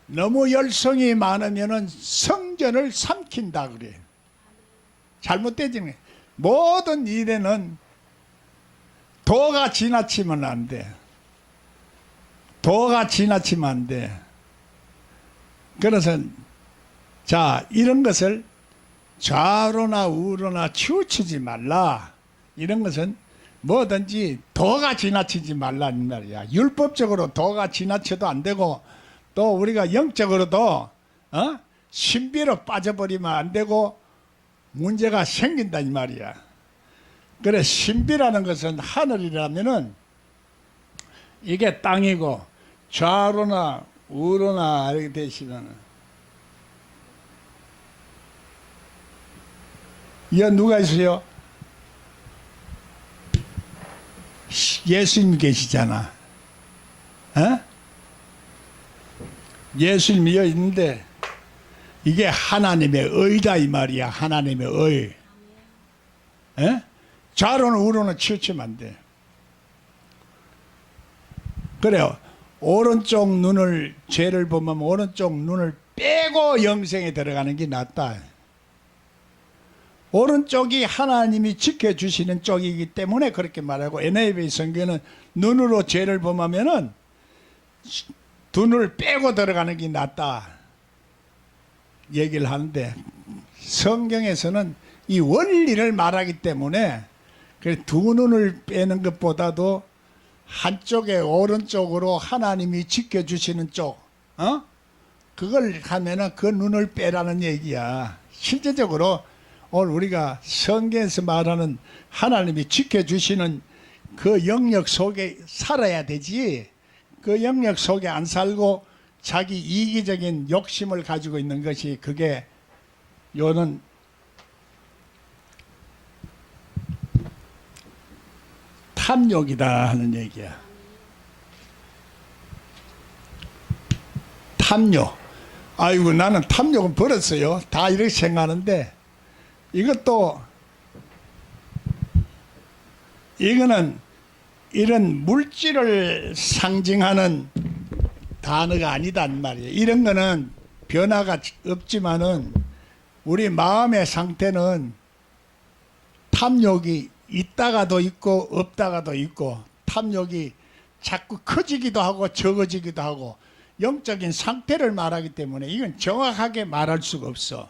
너무 열성이 많으면은 성전을 삼킨다 그래. 잘못되지. 모든 일에는 도가 지나치면 안 돼. 도가 지나치면 안 돼. 그래서 자, 이런 것을 좌로나 우로나 치우치지 말라. 이런 것은 뭐든지 도가 지나치지 말라는 말이야. 율법적으로 도가 지나쳐도 안 되고, 또 우리가 영적으로도 신비로 빠져버리면 안 되고 문제가 생긴다 이 말이야. 그래, 신비라는 것은 하늘이라면은 이게 땅이고, 좌로나 우로나 이렇게 되시면은, 이 누가 있어요? 예수님 계시잖아. 예수님이 여기 있는데 이게 하나님의 의다 이 말이야. 하나님의 의. 좌로는 우로는 치우치면 안 돼. 그래요. 오른쪽 눈을, 죄를 보면 오른쪽 눈을 빼고 영생에 들어가는 게 낫다. 오른쪽이 하나님이 지켜주시는 쪽이기 때문에 그렇게 말하고, NIV 성경은 눈으로 죄를 범하면은 두 눈을 빼고 들어가는 게 낫다 얘기를 하는데, 성경에서는 이 원리를 말하기 때문에 두 눈을 빼는 것보다도 한쪽에 오른쪽으로 하나님이 지켜주시는 쪽, 그걸 하면은 그 눈을 빼라는 얘기야. 실제적으로 오늘 우리가 성경에서 말하는 하나님이 지켜주시는 그 영역 속에 살아야 되지, 그 영역 속에 안 살고 자기 이기적인 욕심을 가지고 있는 것이, 그게 요는 탐욕이다 하는 얘기야. 탐욕. 아이고, 나는 탐욕은 버렸어요. 다 이렇게 생각하는데, 이것도, 이거는 이런 물질을 상징하는 단어가 아니단 말이에요. 이런 거는 변화가 없지만은 우리 마음의 상태는 탐욕이 있다가도 있고 없다가도 있고, 탐욕이 자꾸 커지기도 하고 적어지기도 하고, 영적인 상태를 말하기 때문에 이건 정확하게 말할 수가 없어.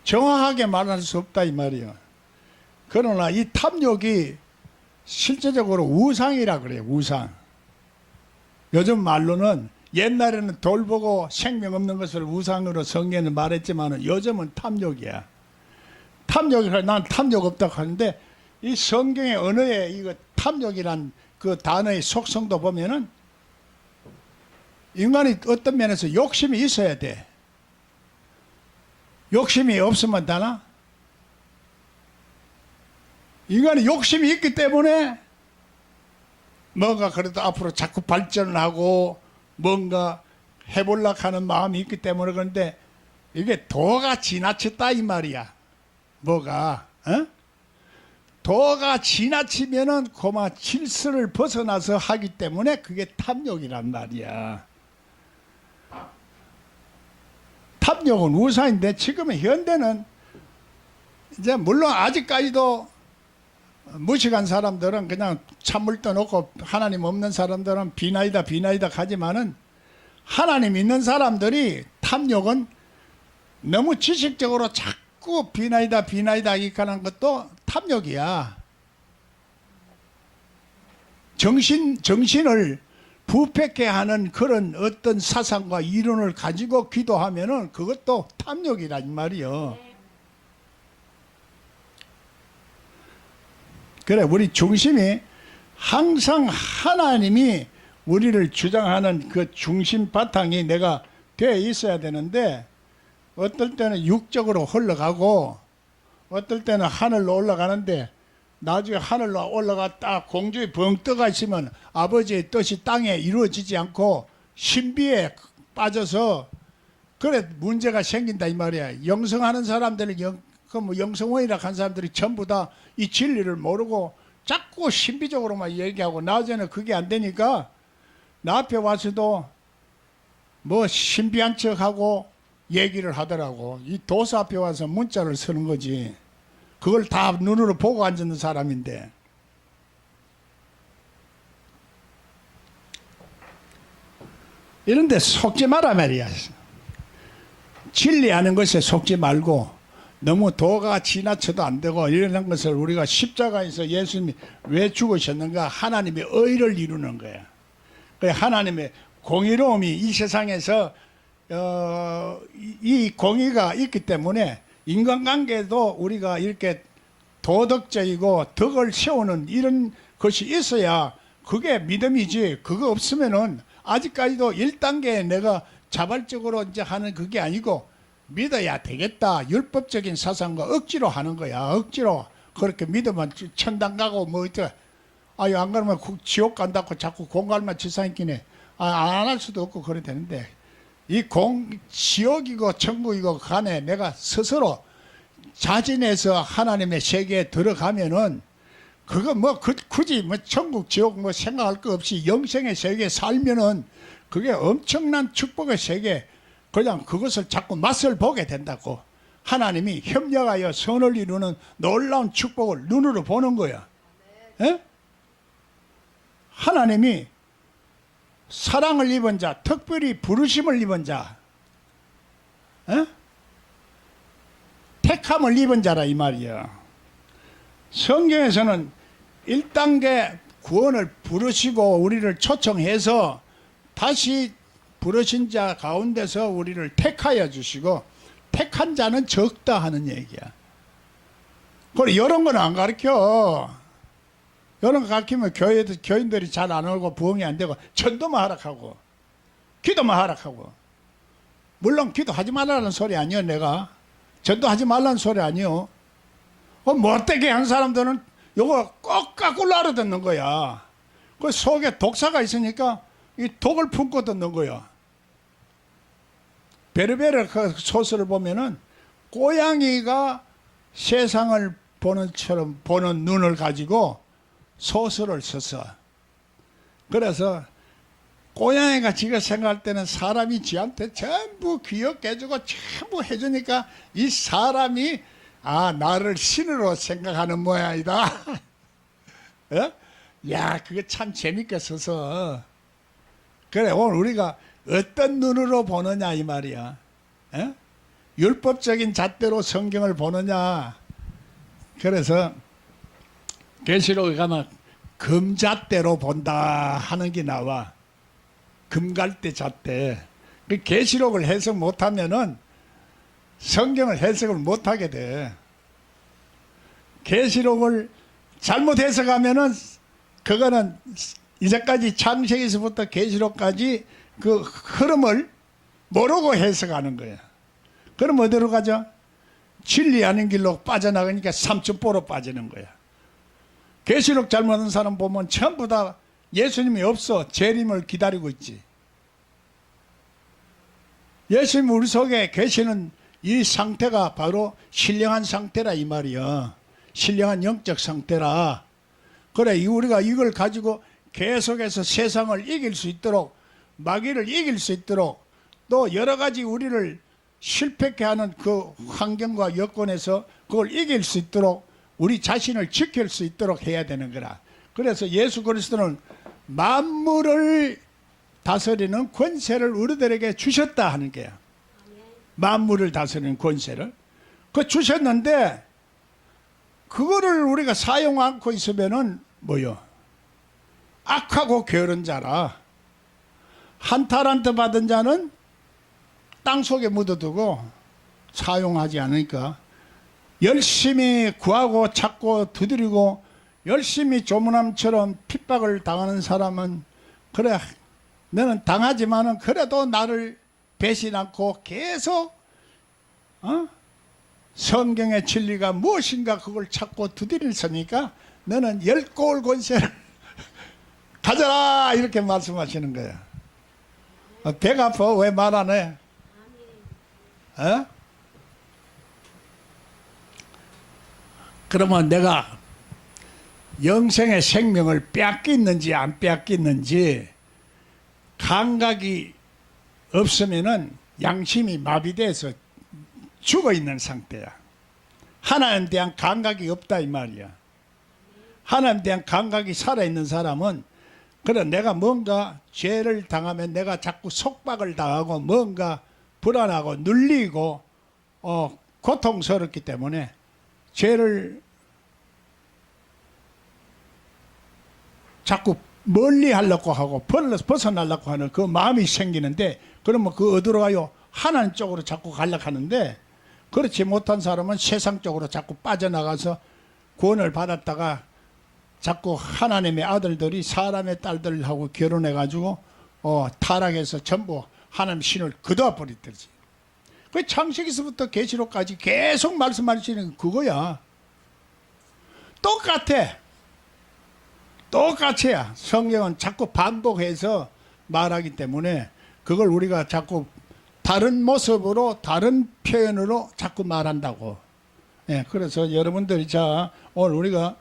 정확하게 말할 수 없다 이 말이에요. 그러나 이 탐욕이 실제적으로 우상이라 그래요. 우상. 요즘 말로는, 옛날에는 돌 보고 생명 없는 것을 우상으로 성경에는 말했지만 요즘은 탐욕이야. 탐욕이라, 난 탐욕 없다고 하는데, 이 성경의 언어에 이거 탐욕이란 그 단어의 속성도 보면은 인간이 어떤 면에서 욕심이 있어야 돼. 욕심이 없으면 되나? 인간이 욕심이 있기 때문에 뭔가 그래도 앞으로 자꾸 발전하고 뭔가 해보려고 하는 마음이 있기 때문에. 그런데 이게 도가 지나쳤다 이 말이야. 뭐가 도가 지나치면은 고마 질서를 벗어나서 하기 때문에 그게 탐욕이란 말이야. 탐욕은 우상인데 지금의 현대는 이제 물론 아직까지도 무식한 사람들은 그냥 찬물 떠놓고 하나님 없는 사람들은 비나이다 비나이다 하지만은 하나님 있는 사람들이 탐욕은 너무 지식적으로 자꾸 비나이다 비나이다 하는 것도 탐욕이야. 정신을 부패케 하는 그런 어떤 사상과 이론을 가지고 기도하면은 그것도 탐욕이란 말이요. 그래, 우리 중심이 항상 하나님이 우리를 주장하는 그 중심 바탕이 내가 되어 있어야 되는데, 어떨 때는 육적으로 흘러가고 어떨 때는 하늘로 올라가는데, 나중에 하늘로 올라갔다 공중에 벙 떠가 있으면 아버지의 뜻이 땅에 이루어지지 않고 신비에 빠져서 그래 문제가 생긴다 이 말이야. 영성하는 사람들은 영성원이라 한 사람들이 전부 다 이 진리를 모르고 자꾸 신비적으로만 얘기하고 나중에는 그게 안 되니까 나 앞에 와서도 뭐 신비한 척하고 얘기를 하더라고. 이 도사 앞에 와서 문자를 쓰는 거지. 그걸 다 눈으로 보고 앉는 사람인데. 이런데 속지 마라 말이야. 진리하는 것에 속지 말고 너무 도가 지나쳐도 안 되고 이런 것을 우리가 십자가에서 예수님이 왜 죽으셨는가? 하나님의 의를 이루는 거야. 하나님의 공의로움이 이 세상에서 이 공의가 있기 때문에 인간관계도 우리가 이렇게 도덕적이고 덕을 세우는 이런 것이 있어야 그게 믿음이지. 그거 없으면은 아직까지도 1단계에 내가 자발적으로 이제 하는 그게 아니고 믿어야 되겠다. 율법적인 사상과 억지로 하는 거야. 억지로 그렇게 믿으면 천당 가고 뭐 어쩌. 아유 안 그러면 지옥 간다고 자꾸 공갈만 치사했기네. 안 할 수도 없고 그래 되는데 이 지옥이고 천국이고 간에 내가 스스로 자진해서 하나님의 세계에 들어가면은 그거 뭐 굳이 뭐 천국 지옥 뭐 생각할 거 없이 영생의 세계에 살면은 그게 엄청난 축복의 세계. 그냥 그것을 자꾸 맛을 보게 된다고. 하나님이 협력하여 선을 이루는 놀라운 축복을 눈으로 보는 거야. 에? 하나님이 사랑을 입은 자, 특별히 부르심을 입은 자, 에? 택함을 입은 자라 이 말이야. 성경에서는 1단계 구원을 부르시고 우리를 초청해서 다시 부르신 자 가운데서 우리를 택하여 주시고 택한 자는 적다 하는 얘기야. 그래 이런 건 안 가르쳐. 이런 거 가르치면 교인들이 잘 안 오고 부흥이 안 되고 전도만 하락하고 기도만 하락하고. 물론 기도하지 말라는 소리 아니요. 내가 전도하지 말라는 소리 아니요. 못되게 한 사람들은 이거 꼭 거꾸로 알아듣는 거야. 그 속에 독사가 있으니까 이 독을 품고 듣는 거야. 베르베르 그 소설을 보면은 고양이가 세상을 보는처럼 보는 눈을 가지고 소설을 썼어. 그래서 고양이가 지가 생각할 때는 사람이 지한테 전부 귀엽게 해주고 전부 해주니까 이 사람이 나를 신으로 생각하는 모양이다. 어? 야, 그게 참 재밌게 써서. 그래, 오늘 우리가 어떤 눈으로 보느냐 이 말이야. 에? 율법적인 잣대로 성경을 보느냐. 그래서 계시록에 가면 금잣대로 본다 하는 게 나와. 금갈대 잣대. 그 계시록을 해석 못하면은 성경을 해석을 못하게 돼. 계시록을 잘못 해석하면은 그거는 이제까지 창세기에서부터 계시록까지 그 흐름을 모르고 해석하는 거야. 그럼 어디로 가죠? 진리 아닌 길로 빠져나가니까 삼천포로 빠지는 거야. 계시록 잘못한 사람 보면 전부 다 예수님이 없어 재림을 기다리고 있지. 예수님 우리 속에 계시는 이 상태가 바로 신령한 상태라 이 말이야. 신령한 영적 상태라. 그래 우리가 이걸 가지고 계속해서 세상을 이길 수 있도록, 마귀를 이길 수 있도록, 또 여러 가지 우리를 실패케 하는 그 환경과 여건에서 그걸 이길 수 있도록 우리 자신을 지킬 수 있도록 해야 되는 거라. 그래서 예수 그리스도는 만물을 다스리는 권세를 우리들에게 주셨다 하는 거야. 만물을 다스리는 권세를 그 주셨는데 그거를 우리가 사용 않고 있으면은 뭐요? 악하고 게으른 자라. 한 타란트 받은 자는 땅 속에 묻어두고 사용하지 않으니까 열심히 구하고 찾고 두드리고 열심히 조문함처럼 핍박을 당하는 사람은 그래 너는 당하지만은 그래도 나를 배신 않고 계속 성경의 진리가 무엇인가 그걸 찾고 두드리니까 너는 열골 권세를 가져라 이렇게 말씀하시는 거야. 배가 아파 왜 말 안 해? 그러면 내가 영생의 생명을 빼앗겼는지 안 빼앗겼는지 감각이 없으면은 양심이 마비돼서 죽어 있는 상태야. 하나님에 대한 감각이 없다 이 말이야. 하나님에 대한 감각이 살아있는 사람은 그래 내가 뭔가 죄를 당하면 내가 자꾸 속박을 당하고 뭔가 불안하고 눌리고 고통스럽기 때문에 죄를 자꾸 멀리 하려고 하고 벗어나려고 하는 그 마음이 생기는데 그러면 그 어디로 가요? 하나님 쪽으로 자꾸 가려고 하는데 그렇지 못한 사람은 세상 쪽으로 자꾸 빠져나가서 구원을 받았다가 자꾸 하나님의 아들들이 사람의 딸들하고 결혼해가지고 타락해서 전부 하나님 신을 거둬 버리더지. 그 창세기서부터 계시록까지 계속 말씀하시는 그거야. 똑같아야. 성경은 자꾸 반복해서 말하기 때문에 그걸 우리가 자꾸 다른 모습으로 다른 표현으로 자꾸 말한다고. 예, 그래서 여러분들이 자 오늘 우리가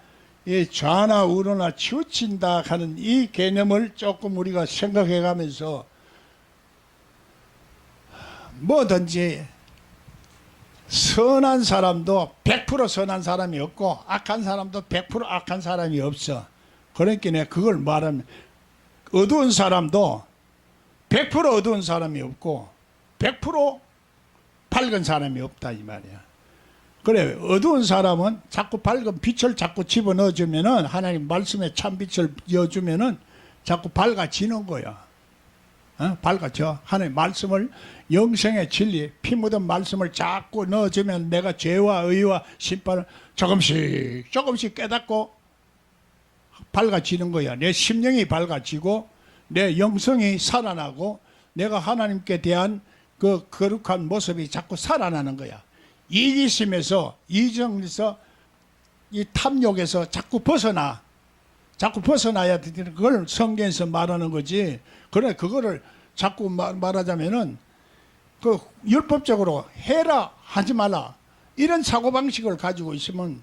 이 좌나 우로나 치우친다 하는 이 개념을 조금 우리가 생각해 가면서 뭐든지 선한 사람도 100% 선한 사람이 없고 악한 사람도 100% 악한 사람이 없어. 그러니까 내가 그걸 말하면 어두운 사람도 100% 어두운 사람이 없고 100% 밝은 사람이 없다 이 말이야. 그래 어두운 사람은 자꾸 밝은 빛을 자꾸 집어넣어주면은 하나님 말씀에 참빛을 이어주면은 자꾸 밝아지는 거야. 밝아져. 하나님 말씀을 영생의 진리 피 묻은 말씀을 자꾸 넣어주면 내가 죄와 의와 심판을 조금씩 깨닫고 밝아지는 거야. 내 심령이 밝아지고 내 영성이 살아나고 내가 하나님께 대한 그 거룩한 모습이 자꾸 살아나는 거야. 이기심에서 이정에서 이 탐욕에서 자꾸 벗어나야 되는 그걸 성경에서 말하는 거지. 그래 그거를 자꾸 말하자면은 그 율법적으로 해라 하지 말라 이런 사고방식을 가지고 있으면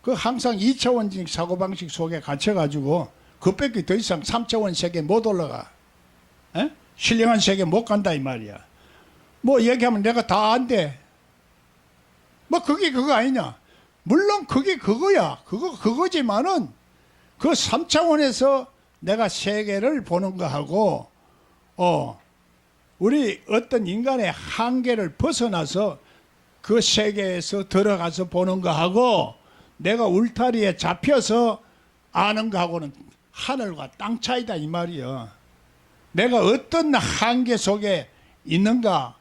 그 항상 2차원적 사고방식 속에 갇혀가지고 그밖에 더 이상 3차원 세계 못 올라가. 신령한 세계 못 간다 이 말이야. 뭐 얘기하면 내가 다 안 돼. 뭐 그게 그거 아니냐. 물론 그게 그거야. 그거지만은 그 3차원에서 내가 세계를 보는 거하고 우리 어떤 인간의 한계를 벗어나서 그 세계에서 들어가서 보는 거하고 내가 울타리에 잡혀서 아는 거하고는 하늘과 땅 차이다 이 말이야. 내가 어떤 한계 속에 있는가,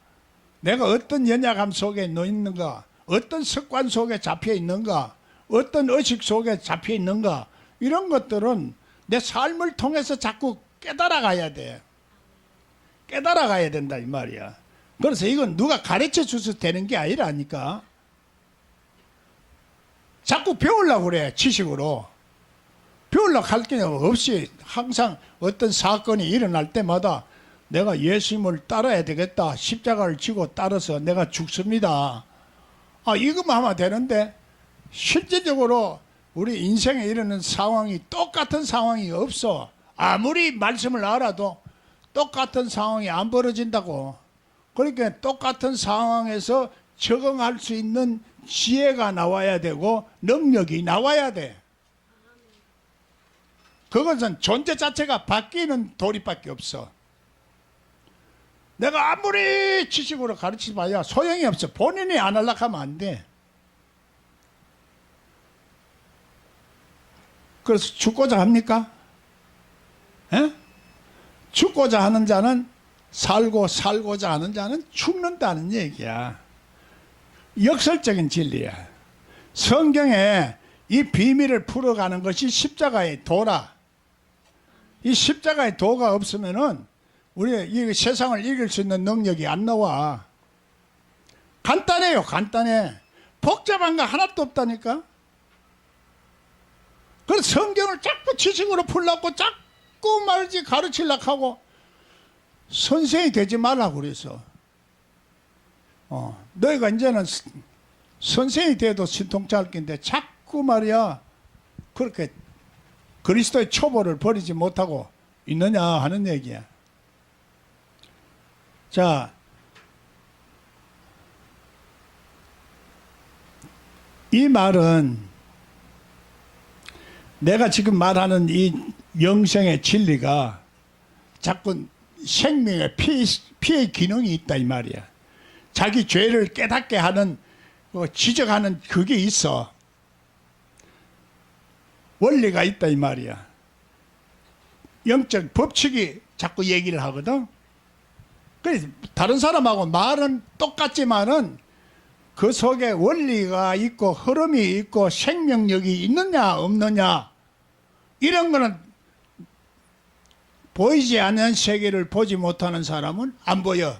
내가 어떤 연약함 속에 놓여 있는가, 어떤 습관 속에 잡혀 있는가, 어떤 의식 속에 잡혀 있는가, 이런 것들은 내 삶을 통해서 자꾸 깨달아 가야 돼. 깨달아 가야 된다 이 말이야. 그래서 이건 누가 가르쳐 줘서 되는 게 아니라니까. 자꾸 배우려고 그래. 지식으로 배우려고 할 게 없이 항상 어떤 사건이 일어날 때마다 내가 예수님을 따라야 되겠다, 십자가를 지고 따라서 내가 죽습니다, 이것만 하면 되는데, 실제적으로 우리 인생에 이르는 상황이 똑같은 상황이 없어. 아무리 말씀을 알아도 똑같은 상황이 안 벌어진다고. 그러니까 똑같은 상황에서 적응할 수 있는 지혜가 나와야 되고 능력이 나와야 돼. 그것은 존재 자체가 바뀌는 도리밖에 없어. 내가 아무리 지식으로 가르치봐야 소용이 없어. 본인이 안 하려고 하면 안 돼. 그래서 죽고자 합니까? 에? 죽고자 하는 자는 살고, 살고자 하는 자는 죽는다는 얘기야. 역설적인 진리야. 성경에 이 비밀을 풀어가는 것이 십자가의 도라. 이 십자가의 도가 없으면은 우리 이 세상을 이길 수 있는 능력이 안 나와. 간단해요, 간단해. 복잡한 거 하나도 없다니까. 그래서 성경을 자꾸 지식으로 풀려고 자꾸 말지 가르치려고 하고 선생이 되지 말라고 그래서. 너희가 이제는 선생이 돼도 신통치할 건데 자꾸 말이야 그렇게 그리스도의 초보를 버리지 못하고 있느냐 하는 얘기야. 자, 이 말은 내가 지금 말하는 이 영생의 진리가 자꾸 생명의 피의 기능이 있다 이 말이야. 자기 죄를 깨닫게 하는 지적하는 그게 있어. 원리가 있다 이 말이야. 영적 법칙이 자꾸 얘기를 하거든. 그래서 다른 사람하고 말은 똑같지만은 그 속에 원리가 있고 흐름이 있고 생명력이 있느냐 없느냐 이런 거는 보이지 않는 세계를 보지 못하는 사람은 안 보여.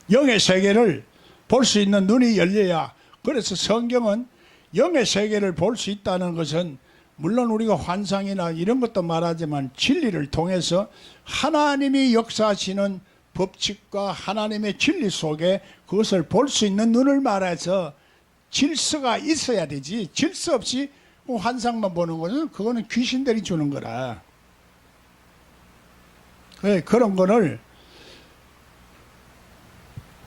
영의 세계를 볼 수 있는 눈이 열려야. 그래서 성경은 영의 세계를 볼 수 있다는 것은 물론 우리가 환상이나 이런 것도 말하지만 진리를 통해서 하나님이 역사하시는 법칙과 하나님의 진리 속에 그것을 볼 수 있는 눈을 말해서 질서가 있어야 되지. 질서 없이 환상만 보는 것은 그거는 귀신들이 주는 거라. 그런 거를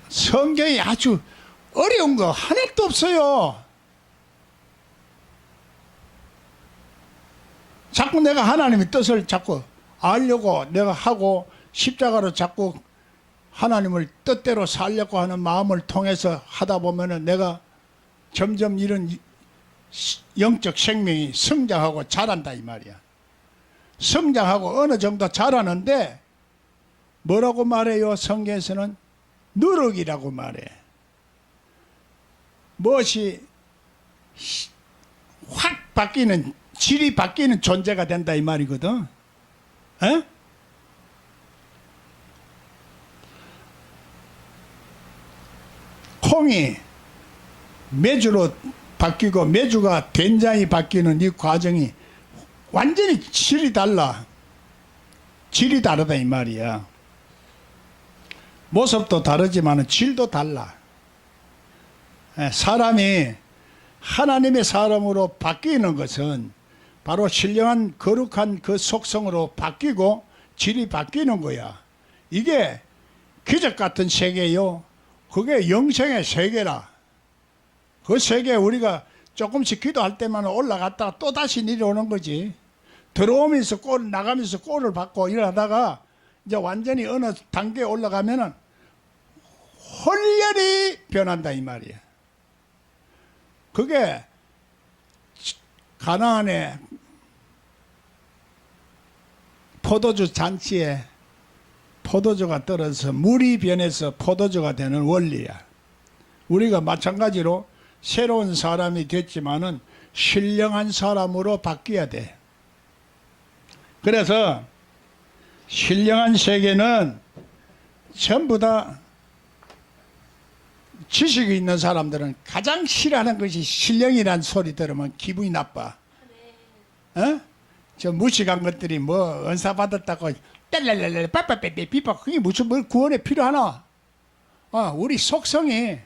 성경이 아주 어려운 거 하나도 없어요. 자꾸 내가 하나님의 뜻을 자꾸 알려고 내가 하고 십자가로 자꾸 하나님을 뜻대로 살려고 하는 마음을 통해서 하다 보면은 내가 점점 이런 영적 생명이 성장하고 자란다 이 말이야. 성장하고 어느 정도 자라는데 뭐라고 말해요? 성경에서는 누룩이라고 말해. 무엇이 확 바뀌는, 질이 바뀌는 존재가 된다 이 말이거든. 에? 콩이 메주로 바뀌고 메주가 된장이 바뀌는 이 과정이 완전히 질이 달라. 질이 다르다 이 말이야. 모습도 다르지만 질도 달라. 사람이 하나님의 사람으로 바뀌는 것은 바로 신령한 거룩한 그 속성으로 바뀌고 질이 바뀌는 거야. 이게 기적 같은 세계요. 그게 영생의 세계라. 그 세계에 우리가 조금씩 기도할 때만 올라갔다가 또 다시 내려오는 거지. 들어오면서 골, 나가면서 골을 받고 이러다가 이제 완전히 어느 단계에 올라가면은 홀렬히 변한다 이 말이야. 그게 가나안의 포도주 잔치에 포도주가 떨어져서 물이 변해서 포도주가 되는 원리야. 우리가 마찬가지로 새로운 사람이 됐지만은 신령한 사람으로 바뀌어야 돼. 그래서 신령한 세계는 전부 다 지식이 있는 사람들은 가장 싫어하는 것이 신령이란 소리 들으면 기분이 나빠. 어? 저 무식한 것들이 뭐 은사 받았다고 딸랄랄랄 빠빠빼빼 비빠 그게 무슨 뭘 구원에 필요하나? 우리 속성이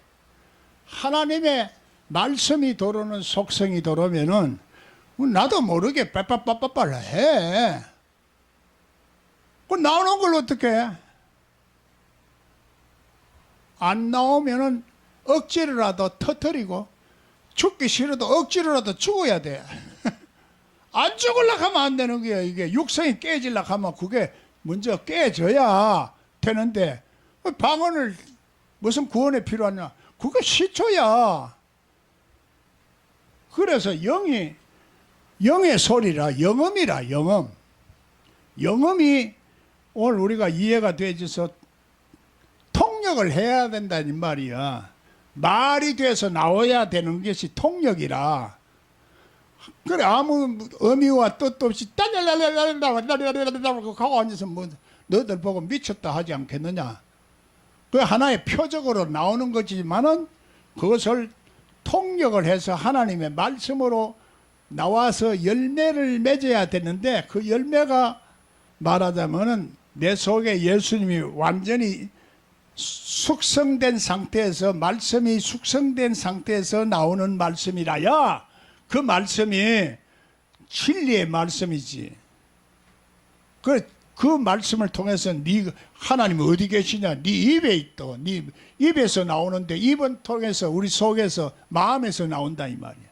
하나님의 말씀이 들어오는 속성이 들어오면은 나도 모르게 빠빠빠빠빠를 해. 그 나오는 걸 어떻게 해? 안 나오면은 억지로라도 터뜨리고 죽기 싫어도 억지로라도 죽어야 돼. 안 죽으려고 하면 안 되는 거야. 이게 육성이 깨지려고 하면 그게 먼저 깨져야 되는데 방언을 무슨 구원에 필요하냐? 그거 시초야. 그래서 영의 소리라 영음이라 영음. 영음이 오늘 우리가 이해가 되어져서 통역을 해야 된다는 말이야. 말이 돼서 나와야 되는 것이 통역이라. 그래 아무 의미와 뜻도 없이 따랄랄랄랄랄랄랄랄랄 하고 앉아서 뭐 너희들 보고 미쳤다 하지 않겠느냐. 그 하나의 표적으로 나오는 거지만은 그것을 통역을 해서 하나님의 말씀으로 나와서 열매를 맺어야 되는데 그 열매가 말하자면은 내 속에 예수님이 완전히 숙성된 상태에서 말씀이 숙성된 상태에서 나오는 말씀이라야 그 말씀이 진리의 말씀이지. 그 말씀을 통해서 네 하나님이 어디 계시냐? 네 입에 있다. 네 입에서 나오는데 입은 통해서 우리 속에서 마음에서 나온다 이 말이야.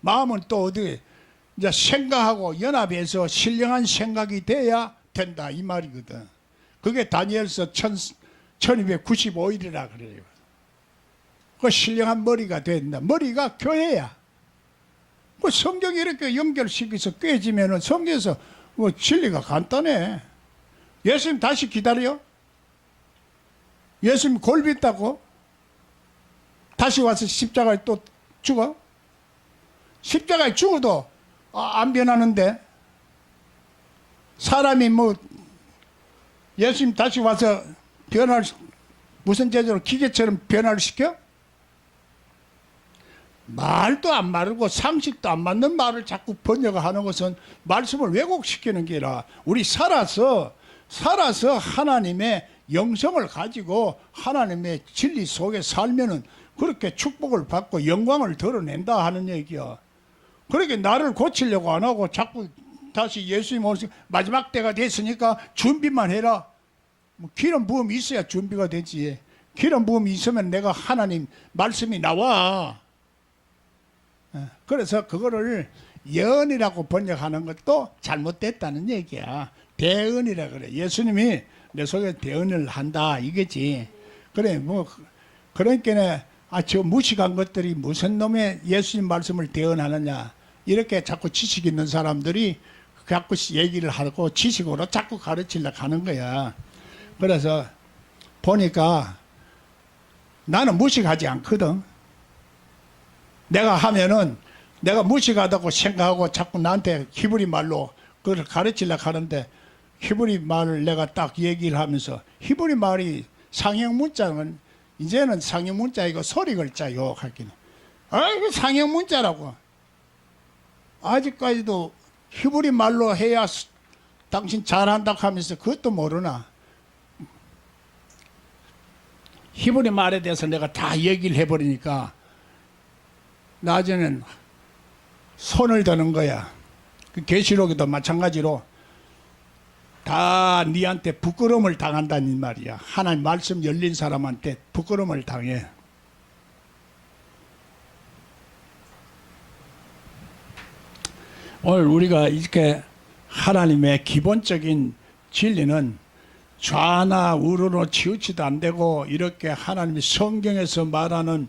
마음은 또 어디 이제 생각하고 연합해서 신령한 생각이 돼야 된다 이 말이거든. 그게 다니엘서 1295일이라 그래요. 그 신령한 머리가 된다. 머리가 교회야. 그 성경이 이렇게 연결시켜서 꿰지면은 성경에서 뭐 진리가 간단해. 예수님 다시 기다려? 예수님 골빗다고? 다시 와서 십자가에 또 죽어? 십자가에 죽어도 안 변하는데 사람이 뭐 예수님 다시 와서 변할 무슨 제재로 기계처럼 변화를 시켜? 말도 안 마르고 상식도 안 맞는 말을 자꾸 번역하는 것은 말씀을 왜곡시키는 게 아니라 우리 살아서 하나님의 영성을 가지고 하나님의 진리 속에 살면은 그렇게 축복을 받고 영광을 드러낸다 하는 얘기야. 그렇게 나를 고치려고 안 하고 자꾸 다시 예수님 오시 마지막 때가 됐으니까 준비만 해라. 뭐 기름 부음이 있어야 준비가 되지. 기름 부음이 있으면 내가 하나님 말씀이 나와. 그래서 그거를 예언이라고 번역하는 것도 잘못됐다는 얘기야. 대언이라 그래. 예수님이 내 속에 대언을 한다 이거지. 그래 뭐 그러니까 저 무식한 것들이 무슨 놈의 예수님 말씀을 대언하느냐 이렇게 자꾸 지식 있는 사람들이 자꾸 얘기를 하고 지식으로 자꾸 가르치려고 하는 거야. 그래서 보니까 나는 무식하지 않거든. 내가 하면은 내가 무식하다고 생각하고 자꾸 나한테 히브리 말로 그걸 가르치려고 하는데 히브리 말을 내가 딱 얘기를 하면서 히브리 말이 상형 문자는 이제는 상형 문자이고 소리 글자요 하기는. 아이고 상형 문자라고. 아직까지도 히브리 말로 해야 당신 잘한다고 하면서 그것도 모르나. 히브리 말에 대해서 내가 다 얘기를 해버리니까 나중에는 손을 드는 거야. 그 계시록에도 마찬가지로 다 니한테 부끄러움을 당한다는 말이야. 하나님 말씀 열린 사람한테 부끄러움을 당해. 오늘 우리가 이렇게 하나님의 기본적인 진리는 좌나 우로로 치우치도 안 되고 이렇게 하나님이 성경에서 말하는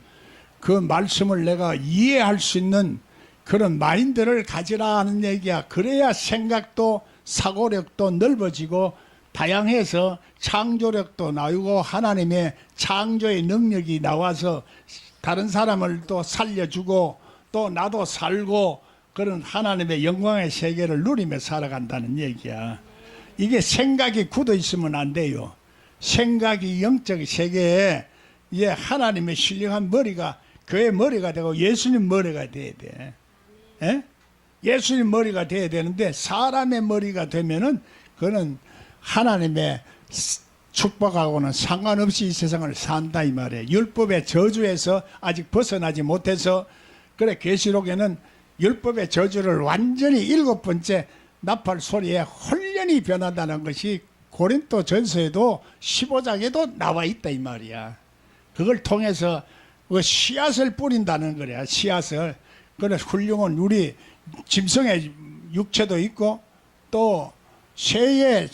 그 말씀을 내가 이해할 수 있는 그런 마인드를 가지라 하는 얘기야. 그래야 생각도 사고력도 넓어지고 다양해서 창조력도 나오고 하나님의 창조의 능력이 나와서 다른 사람을 또 살려주고 또 나도 살고 그런 하나님의 영광의 세계를 누리며 살아간다는 얘기야. 이게 생각이 굳어 있으면 안 돼요. 생각이 영적 세계에 예, 하나님의 신령한 머리가 그의 머리가 되고 예수님 머리가 돼야 돼. 예? 예수님 머리가 돼야 되는데 사람의 머리가 되면은 그는 하나님의 축복하고는 상관없이 이 세상을 산다 이 말이에요. 율법의 저주에서 아직 벗어나지 못해서 그래 계시록에는 율법의 저주를 완전히 7번째 나팔 소리에 홀연히 변한다는 것이 고린도 전서에도 15장에도 나와 있다 이 말이야. 그걸 통해서 그 씨앗을 뿌린다는 거야. 씨앗을. 그래 훌륭한 우리 짐승의 육체도 있고 또 새의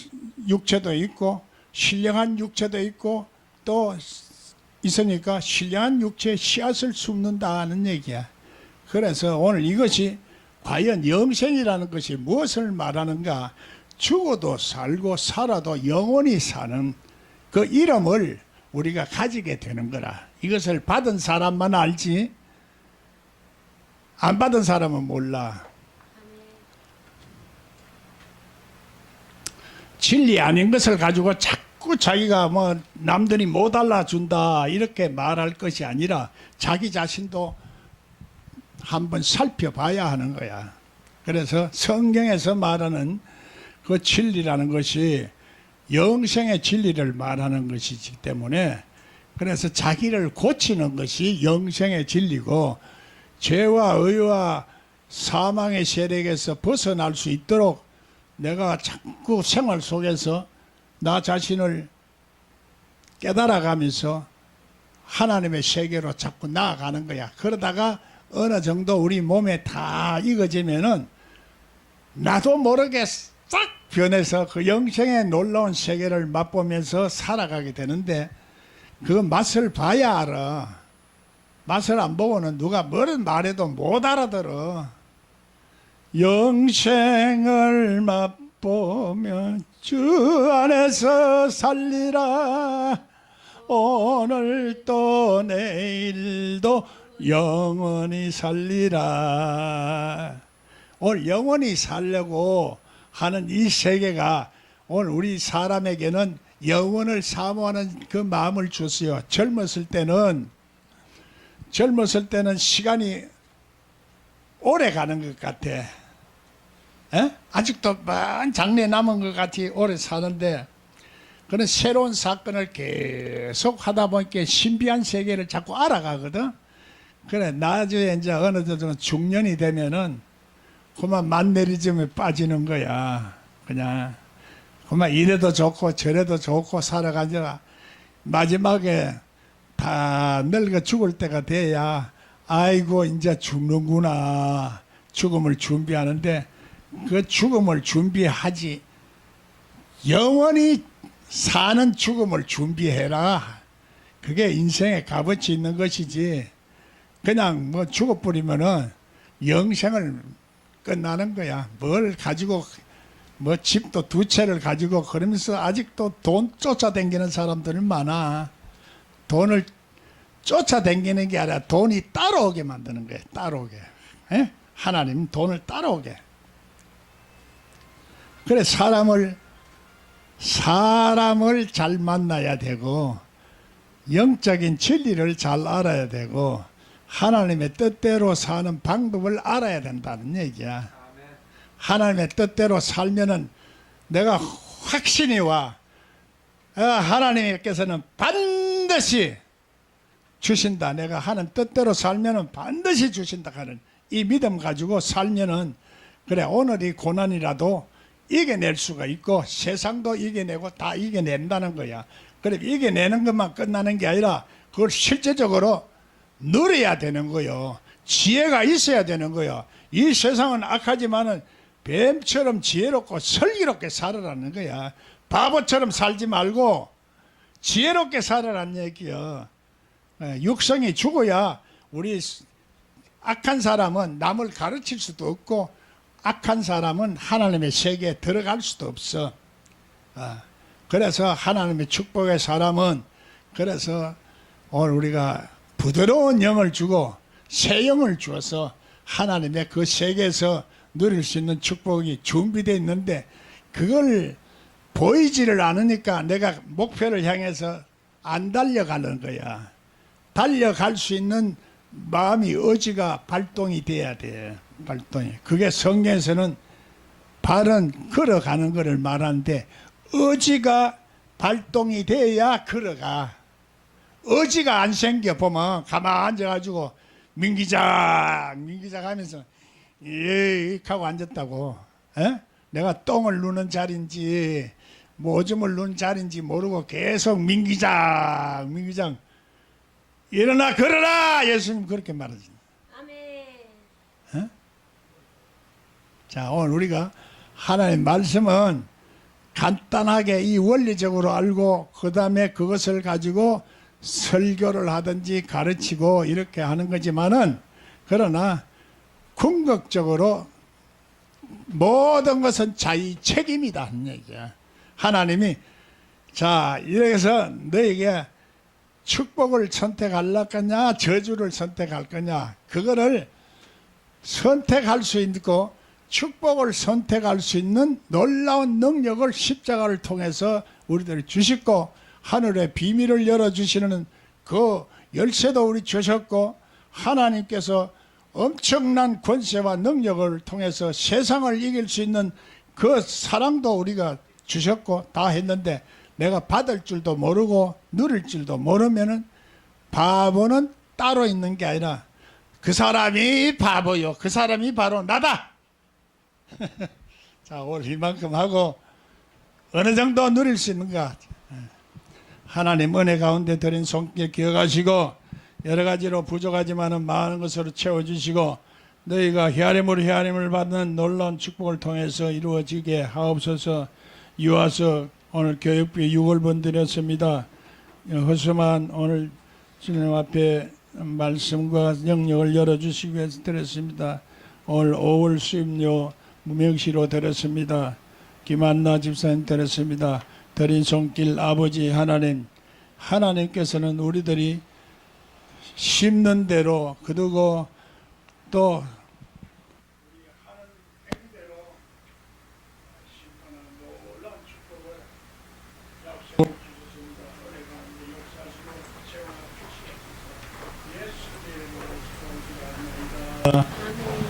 육체도 있고 신령한 육체도 있고 또 있으니까 신령한 육체에 씨앗을 숨는다는 얘기야. 그래서 오늘 이것이 과연 영생이라는 것이 무엇을 말하는가? 죽어도 살고 살아도 영원히 사는 그 이름을 우리가 가지게 되는 거라. 이것을 받은 사람만 알지 안 받은 사람은 몰라. 진리 아닌 것을 가지고 자꾸 자기가 뭐 남들이 못 알아준다 이렇게 말할 것이 아니라 자기 자신도 한번 살펴봐야 하는 거야. 그래서 성경에서 말하는 그 진리라는 것이 영생의 진리를 말하는 것이기 때문에 그래서 자기를 고치는 것이 영생의 진리고 죄와 의와 사망의 세력에서 벗어날 수 있도록 내가 자꾸 생활 속에서 나 자신을 깨달아가면서 하나님의 세계로 자꾸 나아가는 거야. 그러다가 어느 정도 우리 몸에 다 익어지면은 나도 모르게 싹 변해서 그 영생의 놀라운 세계를 맛보면서 살아가게 되는데 그 맛을 봐야 알아. 맛을 안 보고는 누가 뭐를 말해도 못 알아들어. 영생을 맛보면 주 안에서 살리라. 오늘도 내일도 영원히 살리라. 오늘 영원히 살려고 하는 이 세계가 오늘 우리 사람에게는 영원을 사모하는 그 마음을 줬어요. 젊었을 때는 시간이 오래 가는 것 같아. 에? 아직도 먼 장래 남은 것 같이 오래 사는데 그런 새로운 사건을 계속 하다 보니까 신비한 세계를 자꾸 알아가거든. 그래 나중에 이제 어느 정도 중년이 되면은 그만 만내리즘에 빠지는 거야. 그냥 그만 이래도 좋고 저래도 좋고 살아가다가 마지막에 다 늙어 죽을 때가 돼야 아이고 이제 죽는구나 죽음을 준비하는데 그 죽음을 준비하지 영원히 사는 죽음을 준비해라. 그게 인생의 값어치 있는 것이지 그냥 뭐 죽어버리면은 영생을 끝나는 거야. 뭘 가지고 뭐 집도 2채를 가지고 그러면서 아직도 돈 쫓아다니는 사람들은 많아. 돈을 쫓아다니는 게 아니라 돈이 따라오게 만드는 거예요. 따라오게. 에? 하나님 돈을 따라오게. 그래 사람을 잘 만나야 되고 영적인 진리를 잘 알아야 되고 하나님의 뜻대로 사는 방법을 알아야 된다는 얘기야. 하나님의 뜻대로 살면은 내가 확신이 와. 하나님께서는 반드시 주신다. 내가 하는 뜻대로 살면은 반드시 주신다 하는 이 믿음 가지고 살면은 그래 오늘 이 고난이라도 이겨낼 수가 있고 세상도 이겨내고 다 이겨낸다는 거야. 그래 이겨내는 것만 끝나는 게 아니라 그걸 실제적으로 누려야 되는 거요. 지혜가 있어야 되는 거요. 이 세상은 악하지만은 뱀처럼 지혜롭고 슬기롭게 살아라는 거야. 바보처럼 살지 말고 지혜롭게 살아라는 얘기요. 육성이 죽어야 우리 악한 사람은 남을 가르칠 수도 없고 악한 사람은 하나님의 세계에 들어갈 수도 없어. 그래서 하나님의 축복의 사람은 그래서 오늘 우리가 부드러운 영을 주고 새 영을 주어서 하나님의 그 세계에서 누릴 수 있는 축복이 준비되어 있는데 그걸 보이지를 않으니까 내가 목표를 향해서 안 달려가는 거야. 달려갈 수 있는 마음이 의지가 발동이 돼야 돼. 발동이. 그게 성경에서는 발은 걸어가는 것을 말하는데 의지가 발동이 돼야 걸어가. 의지가 안 생겨 보면 가만 앉아가지고 민기작 하면서 하고 앉았다고. 에? 내가 똥을 누는 자리인지 뭐 오줌을 누는 자리인지 모르고 계속 민기작 일어나 걸어라. 예수님 그렇게 말하지. 아멘. 자, 오늘 우리가 하나님 말씀은 간단하게 이 원리적으로 알고 그 다음에 그것을 가지고 설교를 하든지 가르치고 이렇게 하는 거지만은 그러나 궁극적으로 모든 것은 자기 책임이다 하는 얘기야. 하나님이 자 이래서 너에게 축복을 선택할 거냐 저주를 선택할 거냐 그거를 선택할 수 있고 축복을 선택할 수 있는 놀라운 능력을 십자가를 통해서 우리들이 주셨고 하늘의 비밀을 열어주시는 그 열쇠도 우리 주셨고 하나님께서 엄청난 권세와 능력을 통해서 세상을 이길 수 있는 그 사랑도 우리가 주셨고 다 했는데 내가 받을 줄도 모르고 누릴 줄도 모르면은 바보는 따로 있는 게 아니라 그 사람이 바보요. 그 사람이 바로 나다. 자, 오늘 이만큼 하고 어느 정도 누릴 수 있는가? 하나님 은혜 가운데 드린 손길 기억하시고 여러 가지로 부족하지만은 많은 것으로 채워주시고 너희가 헤아림을 받는 놀라운 축복을 통해서 이루어지게 하옵소서. 이와서 오늘 교육비 6월분 드렸습니다. 허수만 오늘 주님 앞에 말씀과 영역을 열어주시기 위해서 드렸습니다. 오늘 5월 수입료 무명시로 드렸습니다. 김한나 집사님 드렸습니다. 드린 손길 아버지 하나님, 하나님께서는 우리들이 심는 대로 그리고 또 아멘.